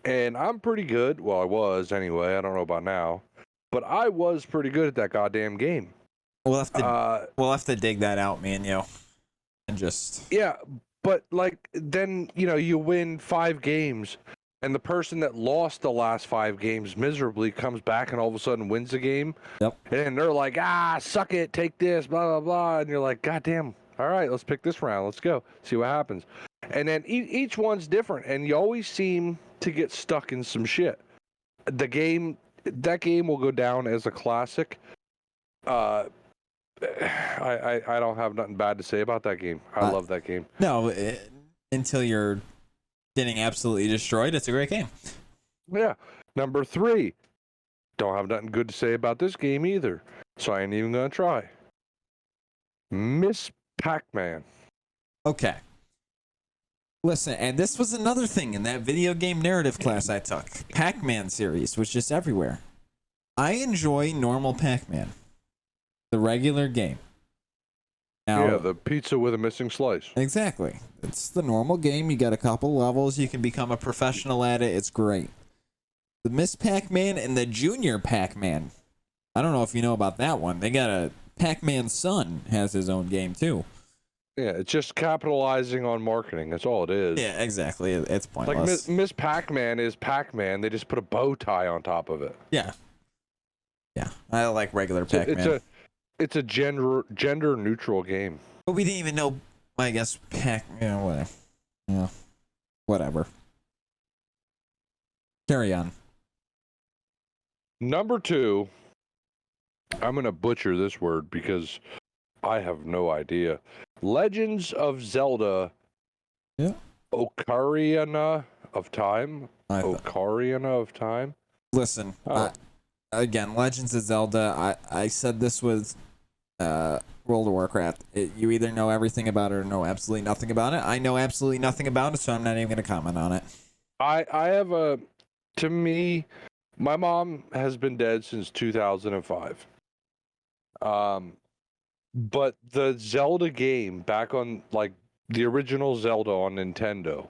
and I'm pretty good. Well, I was anyway. I don't know about now. But I was pretty good at that goddamn game. We'll have to dig that out, me and you, and just. Yeah, but like then you win 5 games, and the person that lost the last 5 games miserably comes back and all of a sudden wins the game. Yep. And they're like, suck it, take this, blah blah blah, and you're like, goddamn, all right, let's pick this round, let's go, see what happens. And then each one's different, and you always seem to get stuck in some shit. That game will go down as a classic. I don't have nothing bad to say about that game. I love that game. No, until you're getting absolutely destroyed, it's a great game. Yeah. Number 3. Don't have nothing good to say about this game either, so I ain't even gonna try. Miss Pac-Man. Okay. Listen, and this was another thing in that video game narrative class I took. Pac-Man series was just everywhere. I enjoy normal Pac-Man. The regular game. Now, Yeah, the pizza with a missing slice. Exactly. It's the normal game. You got a couple levels. You can become a professional at it. It's great. The Miss Pac-Man and the Junior Pac-Man. I don't know if you know about that one. They got a Pac-Man's son has his own game too. Yeah, it's just capitalizing on marketing. That's all it is. Yeah, exactly. It's pointless. Like Miss Pac-Man is Pac-Man. They just put a bow tie on top of it. Yeah. Yeah. I like regular Pac-Man. It's a gender neutral game. But we didn't even know, I guess, whatever. Yeah. Whatever. Carry on. Number 2, I'm going to butcher this word because I have no idea. Legends of Zelda. Yeah. Ocarina of Time. Ocarina of Time. Listen, again, Legends of Zelda. I said this was World of Warcraft. You either know everything about it or know absolutely nothing about it. I know absolutely nothing about it, so I'm not even going to comment on it. I have a, to me, my mom has been dead since 2005. But the Zelda game back on like the original Zelda on Nintendo,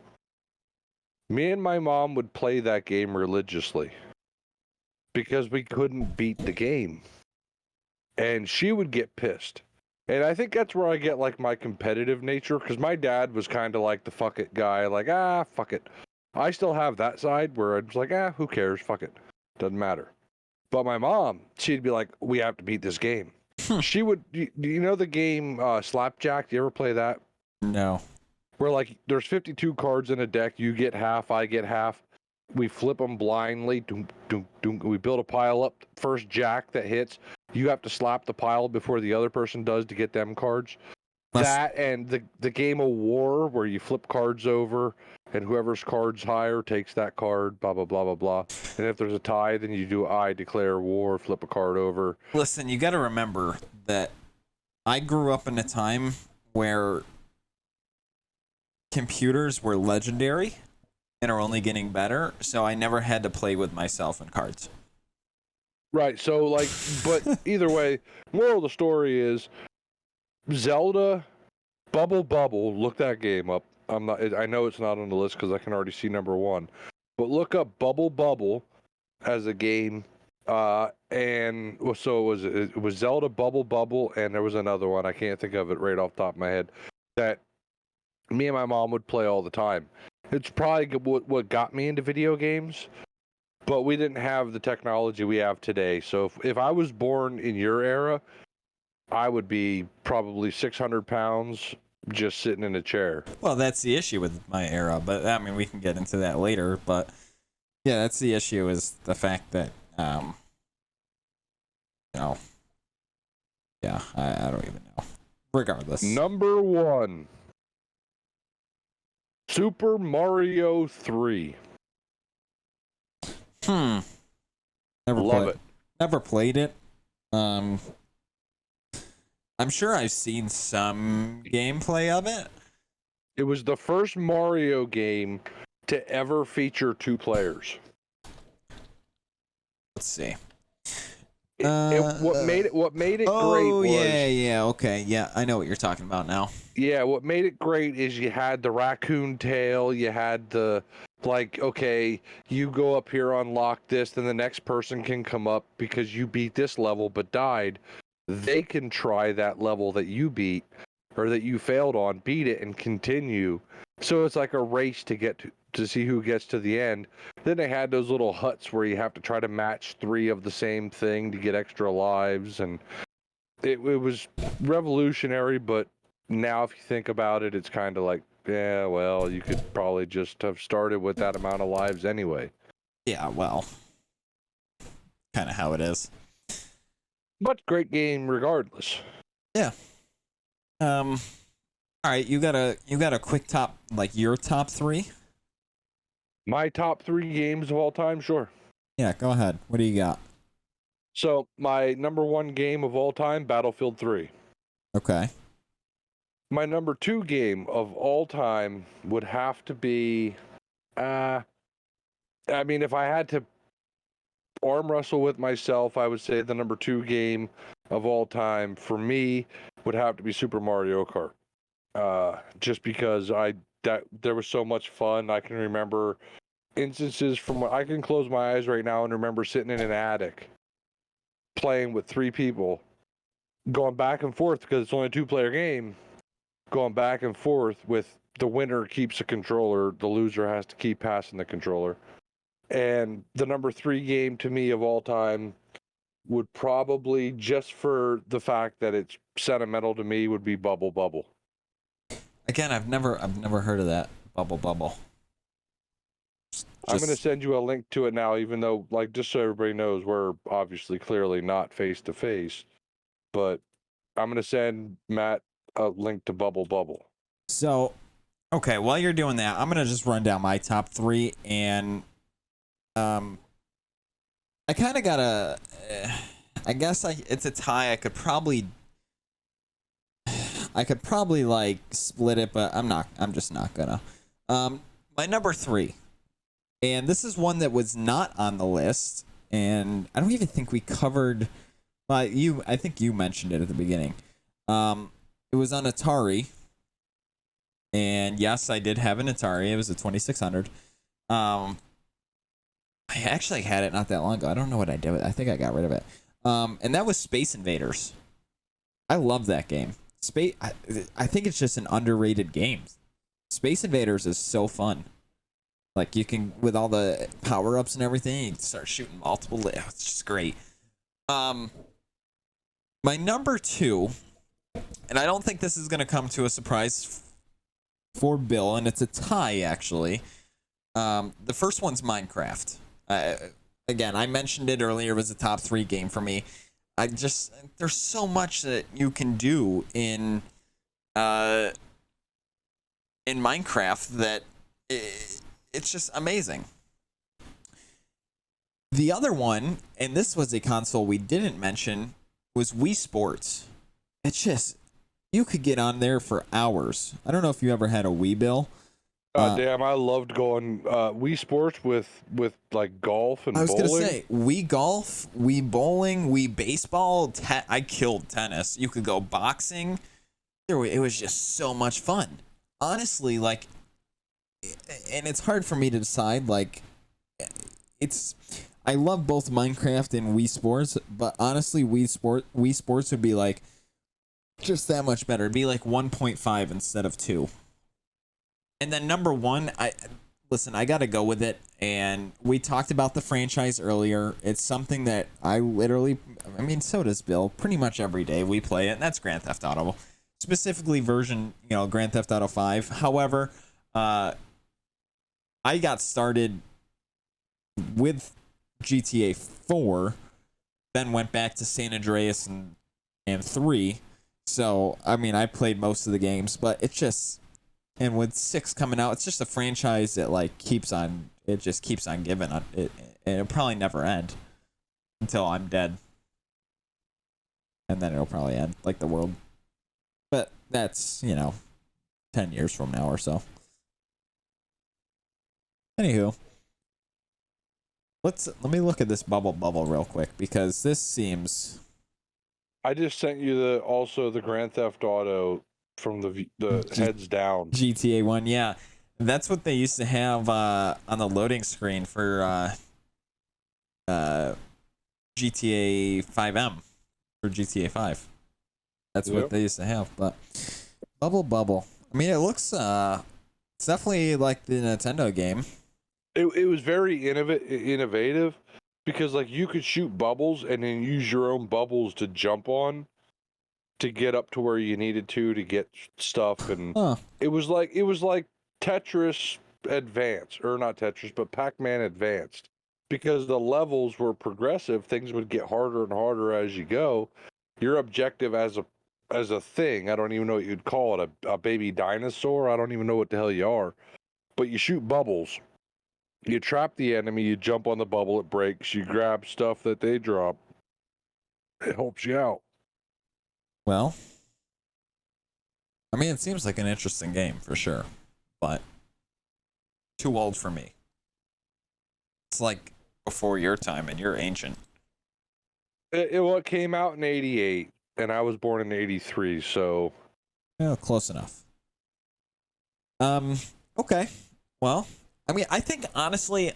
me and my mom would play that game religiously because we couldn't beat the game. And she would get pissed. And I think that's where I get like my competitive nature, because my dad was kind of like the fuck it guy, like, fuck it. I still have that side where I'm just like, who cares? Fuck it. Doesn't matter. But my mom, she'd be like, we have to beat this game. She would, do you know the game Slapjack? Do you ever play that? No. Where like there's 52 cards in a deck, you get half, I get half. We flip them blindly. Doom, doom, doom. We build a pile up. First jack that hits, you have to slap the pile before the other person does to get them cards. That and the game of war where you flip cards over and whoever's card's higher takes that card, blah, blah, blah, blah, blah. And if there's a tie, then you do I declare war, flip a card over. Listen, you got to remember that I grew up in a time where computers were legendary and are only getting better, so I never had to play with myself in cards. Right, so like, but either way, moral of the story is Zelda, Bubble Bubble, look that game up. I know it's not on the list because I can already see number one. But look up Bubble Bubble as a game. And so it was Zelda, Bubble Bubble, and there was another one. I can't think of it right off the top of my head. That me and my mom would play all the time. It's probably what got me into video games. But we didn't have the technology we have today. So if I was born in your era, I would be probably 600 pounds just sitting in a chair. Well, that's the issue with my era, but I mean, we can get into that later. But yeah, that's the issue, is the fact that, yeah, I don't even know. Regardless. Number one, Super Mario 3. Love it. Never played it. I'm sure I've seen some gameplay of it. It was the first Mario game to ever feature two players. Let's see. What made it great was... Oh, yeah, okay. Yeah, I know what you're talking about now. Yeah, what made it great is you had the raccoon tail, you had the, like, okay, you go up here, unlock this, then the next person can come up because you beat this level but died. They can try that level that you beat or that you failed on, beat it, and continue. So it's like a race to get to see who gets to the end. Then they had those little huts where you have to try to match 3 of the same thing to get extra lives, and it was revolutionary. But now if you think about it, it's kind of like, yeah, well, you could probably just have started with that amount of lives anyway. Yeah, well, kind of how it is. But great game regardless. Yeah. All right, you got a quick top, like your top 3? My top 3 games of all time, sure. Yeah, go ahead. What do you got? So my number 1 game of all time, Battlefield 3. Okay. My number 2 game of all time would have to be, I mean, if I had to arm wrestle with myself, I would say the number 2 game of all time for me would have to be Super Mario Kart. Just because there was so much fun. I can remember instances from when I can close my eyes right now and remember sitting in an attic playing with 3 people, going back and forth because it's only a 2-player game, going back and forth with the winner keeps a controller, the loser has to keep passing the controller. And the number 3 game to me of all time would probably, just for the fact that it's sentimental to me, would be Bubble Bubble. Again, I've never heard of that. Bubble Bubble. I'm going to send you a link to it now, even though, like, just so everybody knows, we're obviously clearly not face to face, but I'm going to send Matt a link to Bubble Bubble. So, okay, while you're doing that, I'm going to just run down my top 3, and I kind of got I guess it's a tie. I could probably I could probably like split it, but I'm just not gonna. My number 3, and this is one that was not on the list, and I don't even think we covered. I think you mentioned it at the beginning. It was on Atari, and yes, I did have an Atari. It was a 2600. I actually had it not that long ago. I don't know what I did with it. I think I got rid of it. And that was Space Invaders. I love that game. I think it's just an underrated game. Space Invaders is so fun. Like, you can, with all the power-ups and everything, you can start shooting multiple. It's just great. My number 2, and I don't think this is going to come to a surprise for Bill, and it's a tie, actually. The first one's Minecraft. Again, I mentioned it earlier. It was a top 3 game for me. There's so much that you can do in Minecraft that it's just amazing. The other one, and this was a console we didn't mention, was Wii Sports. It's just, you could get on there for hours. I don't know if you ever had a Wii, Bill. Damn, I loved going Wii Sports with like golf and bowling. I was gonna say Wii golf, Wii bowling, Wii baseball. I killed tennis. You could go boxing. It was just so much fun. Honestly, like, and it's hard for me to decide. Like, I love both Minecraft and Wii Sports, but honestly, Wii Sports would be like just that much better. It'd be like 1.5 instead of 2. And then number 1, I gotta go with it. And we talked about the franchise earlier. It's something that so does Bill. Pretty much every day we play it, and that's Grand Theft Auto. Specifically version, Grand Theft Auto 5. However, I got started with GTA 4, then went back to San Andreas and 3. So, I played most of the games, but it's just... And with 6 coming out, it's just a franchise that keeps on giving. And it'll probably never end until I'm dead, and then it'll probably end like the world. But that's 10 years from now or so. Anywho, let me look at this bubble real quick, because this seems. I just sent you the Grand Theft Auto. From the heads down. GTA 1, yeah. That's what they used to have on the loading screen for GTA 5M for GTA 5. That's what they used to have. But Bubble. It looks it's definitely like the Nintendo game. It was very innovative, because you could shoot bubbles and then use your own bubbles to jump on to get up to where you needed to get stuff. And it was like Tetris Advanced, or not Tetris, but Pac-Man Advanced, because the levels were progressive. Things would get harder and harder as you go. Your objective as a thing, I don't even know what you'd call it, a baby dinosaur, I don't even know what the hell you are, but you shoot bubbles, you trap the enemy, you jump on the bubble, it breaks, you grab stuff that they drop, it helps you out. Well, it seems like an interesting game for sure, but too old for me. It's like before your time, and you're ancient. It came out in 88, and I was born in 83, so. Yeah, close enough. Okay. Well, I think honestly,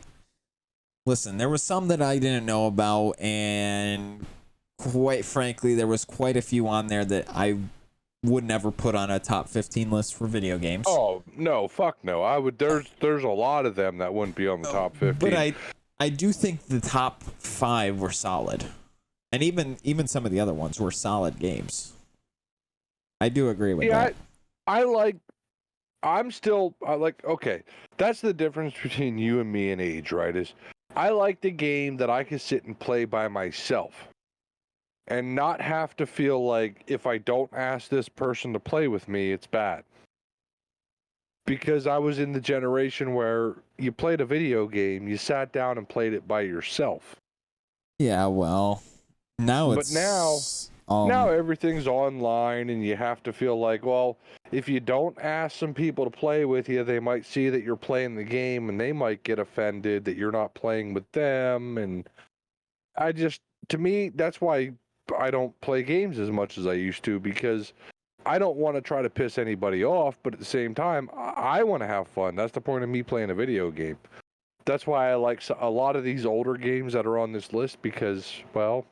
listen, there was some that I didn't know about, and quite frankly, there was quite a few on there that I would never put on a top 15 list for video games. Oh, no, fuck no. I would. There's a lot of them that wouldn't be on the top 15. But I do think the top 5 were solid. And even some of the other ones were solid games. I do agree with that. Okay, that's the difference between you and me in age, right? Is I like the game that I could sit and play by myself and not have to feel like if I don't ask this person to play with me, it's bad. Because I was in the generation where you played a video game, you sat down and played it by yourself. Yeah, well, now it's Now everything's online, and you have to feel like, well, if you don't ask some people to play with you, they might see that you're playing the game, and they might get offended that you're not playing with them. And to me, that's why I don't play games as much as I used to, because I don't want to try to piss anybody off, but at the same time, I want to have fun. That's the point of me playing a video game. That's why I like a lot of these older games that are on this list, because, well,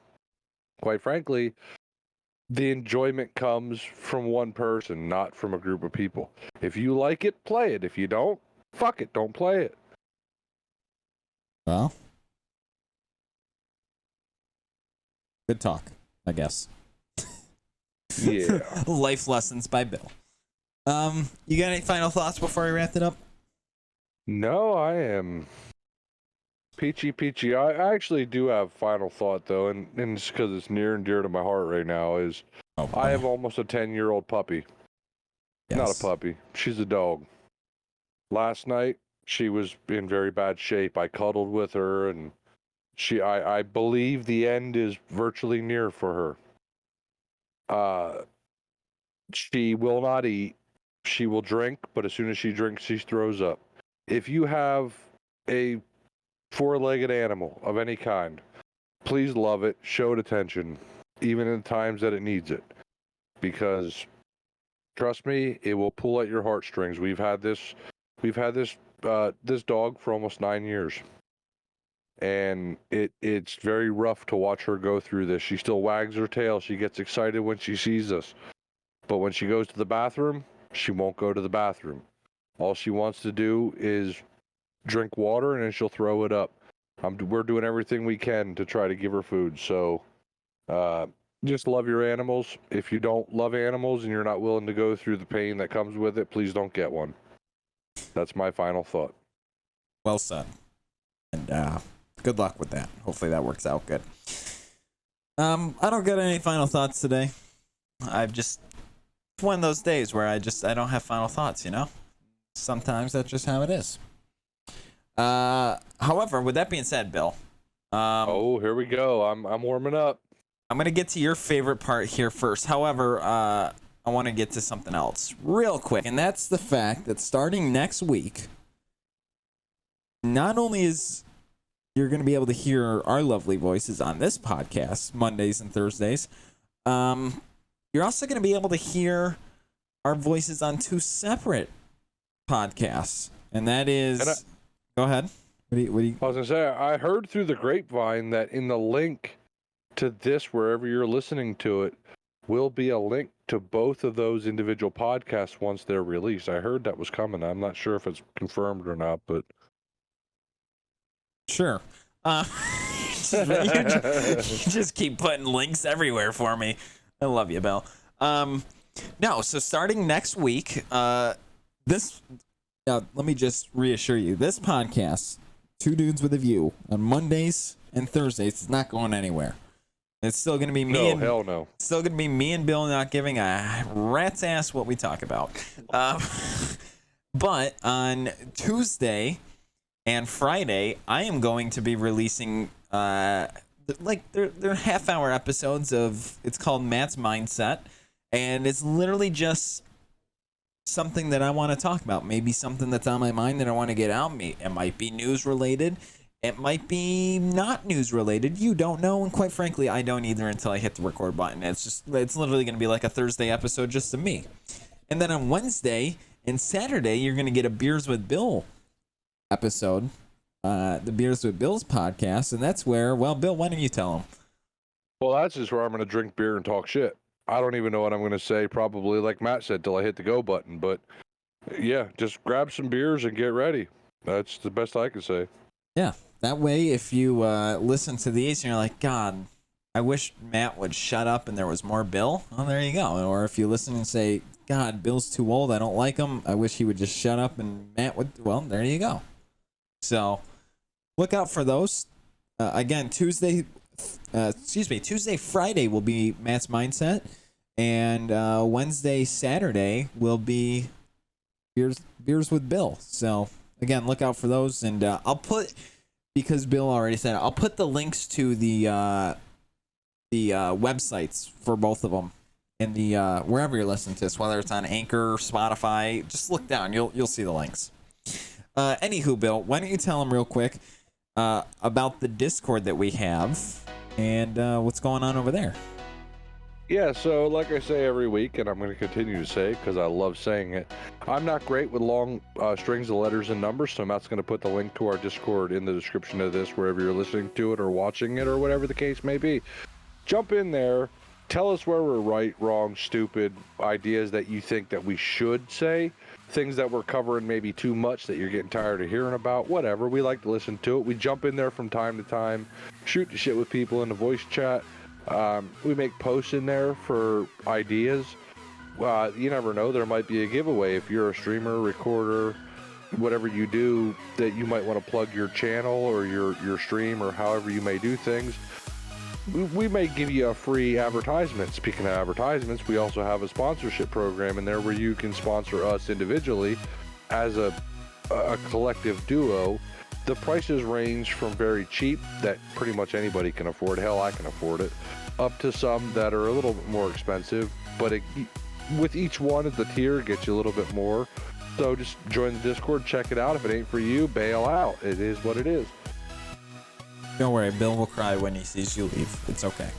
quite frankly, the enjoyment comes from one person, not from a group of people. If you like it, play it. If you don't, fuck it, don't play it. Well, good talk, I guess. Yeah. Life lessons by Bill. You got any final thoughts before we wrap it up? No, I am peachy. I actually do have final thought, though, and it's because it's near and dear to my heart right now, is I have almost a 10-year-old puppy. Yes. Not a puppy. She's a dog. Last night, she was in very bad shape. I cuddled with her, and I believe the end is virtually near for her. She will not eat. She will drink, but as soon as she drinks, she throws up. If you have a 4-legged animal of any kind, please love it, show it attention, even in times that it needs it, because trust me, it will pull at your heartstrings. We've had this dog for almost 9 years, and it's very rough to watch her go through this. She still wags her tail. She gets excited when she sees us, but when she goes to the bathroom, she won't go to the bathroom. All she wants to do is drink water, and then she'll throw it up. We're doing everything we can to try to give her food. So just love your animals. If you don't love animals and you're not willing to go through the pain that comes with it, please don't get one. That's my final thought. Well said. And good luck with that. Hopefully that works out good. I don't got any final thoughts today. It's one of those days where I don't have final thoughts, you know? Sometimes that's just how it is. However, with that being said, Bill. Here we go. I'm warming up. I'm going to get to your favorite part here first. However, I want to get to something else real quick. And that's the fact that starting next week, not only is you're going to be able to hear our lovely voices on this podcast, Mondays and Thursdays, you're also going to be able to hear our voices on 2 separate podcasts. And that is... Go ahead. What do you... I was going to say, I heard through the grapevine that in the link to this, wherever you're listening to it, will be a link to both of those individual podcasts once they're released. I heard that was coming. I'm not sure if it's confirmed or not, but... Sure. You just keep putting links everywhere for me. I love you, Bill. No, so starting next week, let me just reassure you, this podcast, Two Dudes with a View, on Mondays and Thursdays, it's not going anywhere. It's still going to be me hell no. It's still going to be me and Bill not giving a rat's ass what we talk about. But on Tuesday and Friday, I am going to be releasing they're half-hour episodes of, it's called Matt's Mindset, and it's literally just something that I want to talk about. Maybe something that's on my mind that I want to get out. It might be news related. It might be not news related. You don't know, and quite frankly, I don't either until I hit the record button. It's literally going to be like a Thursday episode just of me. And then on Wednesday and Saturday, you're going to get a Beers with Bill episode, the Beers with Bill's podcast, and that's where, well, Bill, why don't you tell them? Well, that's just where I'm going to drink beer and talk shit. I don't even know what I'm going to say, probably like Matt said, till I hit the go button. But yeah, just grab some beers and get ready. That's the best I can say. Yeah, that way if you listen to these and you're like, God, I wish Matt would shut up and there was more Bill, well, there you go. Or if you listen and say, God, Bill's too old, I don't like him, I wish he would just shut up and Matt would, well, there you go. So look out for those. Again, Tuesday, Friday will be Matt's Mindset, and Wednesday, Saturday will be Beers with Bill. So again, look out for those, and I'll put, because Bill already said it, I'll put the links to the the websites for both of them in the wherever you're listening to this, whether it's on Anchor, Spotify. Just look down, you'll see the links. Anywho, Bill, why don't you tell them real quick about the Discord that we have and what's going on over there? Yeah, so like I say every week, and I'm going to continue to say because I love saying it, I'm not great with long strings of letters and numbers, so Matt's going to put the link to our Discord in the description of this, wherever you're listening to it or watching it or whatever the case may be. Jump in there, tell us where we're right, wrong, stupid, ideas that you think that we should say, things that we're covering maybe too much that you're getting tired of hearing about, whatever. We like to listen to it. We jump in there from time to time, shoot the shit with people in the voice chat. We make posts in there for ideas. You never know, there might be a giveaway if you're a streamer, recorder, whatever you do, that you might want to plug your channel or your stream or however you may do things. We may give you a free advertisement. Speaking of advertisements, we also have a sponsorship program in there where you can sponsor us individually as a collective duo. The prices range from very cheap that pretty much anybody can afford, hell, I can afford it, up to some that are a little bit more expensive, but with each one at the tier, it gets you a little bit more. So just join the Discord, check it out. If it ain't for you, bail out. It is what it is. Don't worry, Bill will cry when he sees you leave. It's okay.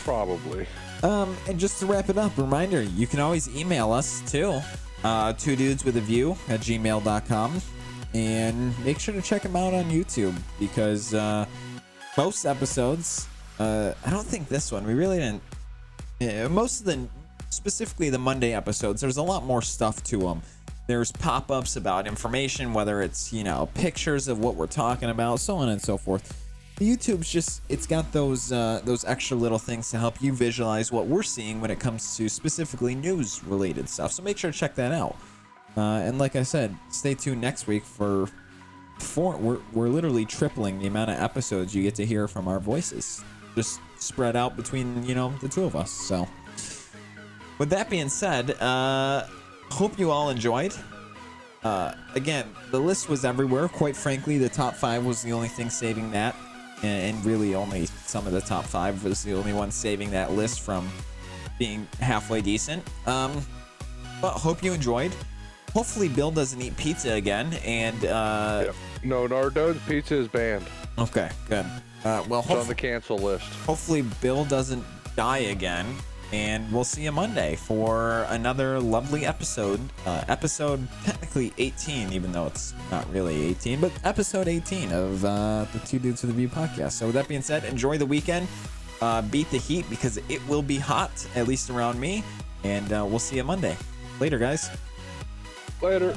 Probably. And just to wrap it up, reminder, you can always email us too, twodudeswithaview@gmail.com, and make sure to check them out on YouTube because most episodes, I don't think this one, we really didn't, most of the, specifically the Monday episodes, there's a lot more stuff to them. There's pop-ups about information, whether it's, pictures of what we're talking about, so on and so forth. YouTube's just, it's got those extra little things to help you visualize what we're seeing when it comes to specifically news related stuff. So make sure to check that out. And like I said, stay tuned next week for we're literally tripling the amount of episodes you get to hear from our voices, just spread out between, the two of us. So with that being said, hope you all enjoyed. Again, the list was everywhere. Quite frankly, the top 5 was the only thing saving that. And really only some of the top 5 was the only one saving that list from being halfway decent. But hope you enjoyed. Hopefully Bill doesn't eat pizza again. And Yep. No, Nardone's pizza is banned. Okay, good. Well, it's on the cancel list. Hopefully Bill doesn't die again. And we'll see you Monday for another lovely episode. Episode technically 18, even though it's not really 18, but episode 18 of the Two Dudes with a View podcast. So with that being said, enjoy the weekend. Beat the heat because it will be hot, at least around me. And we'll see you Monday. Later, guys. Later.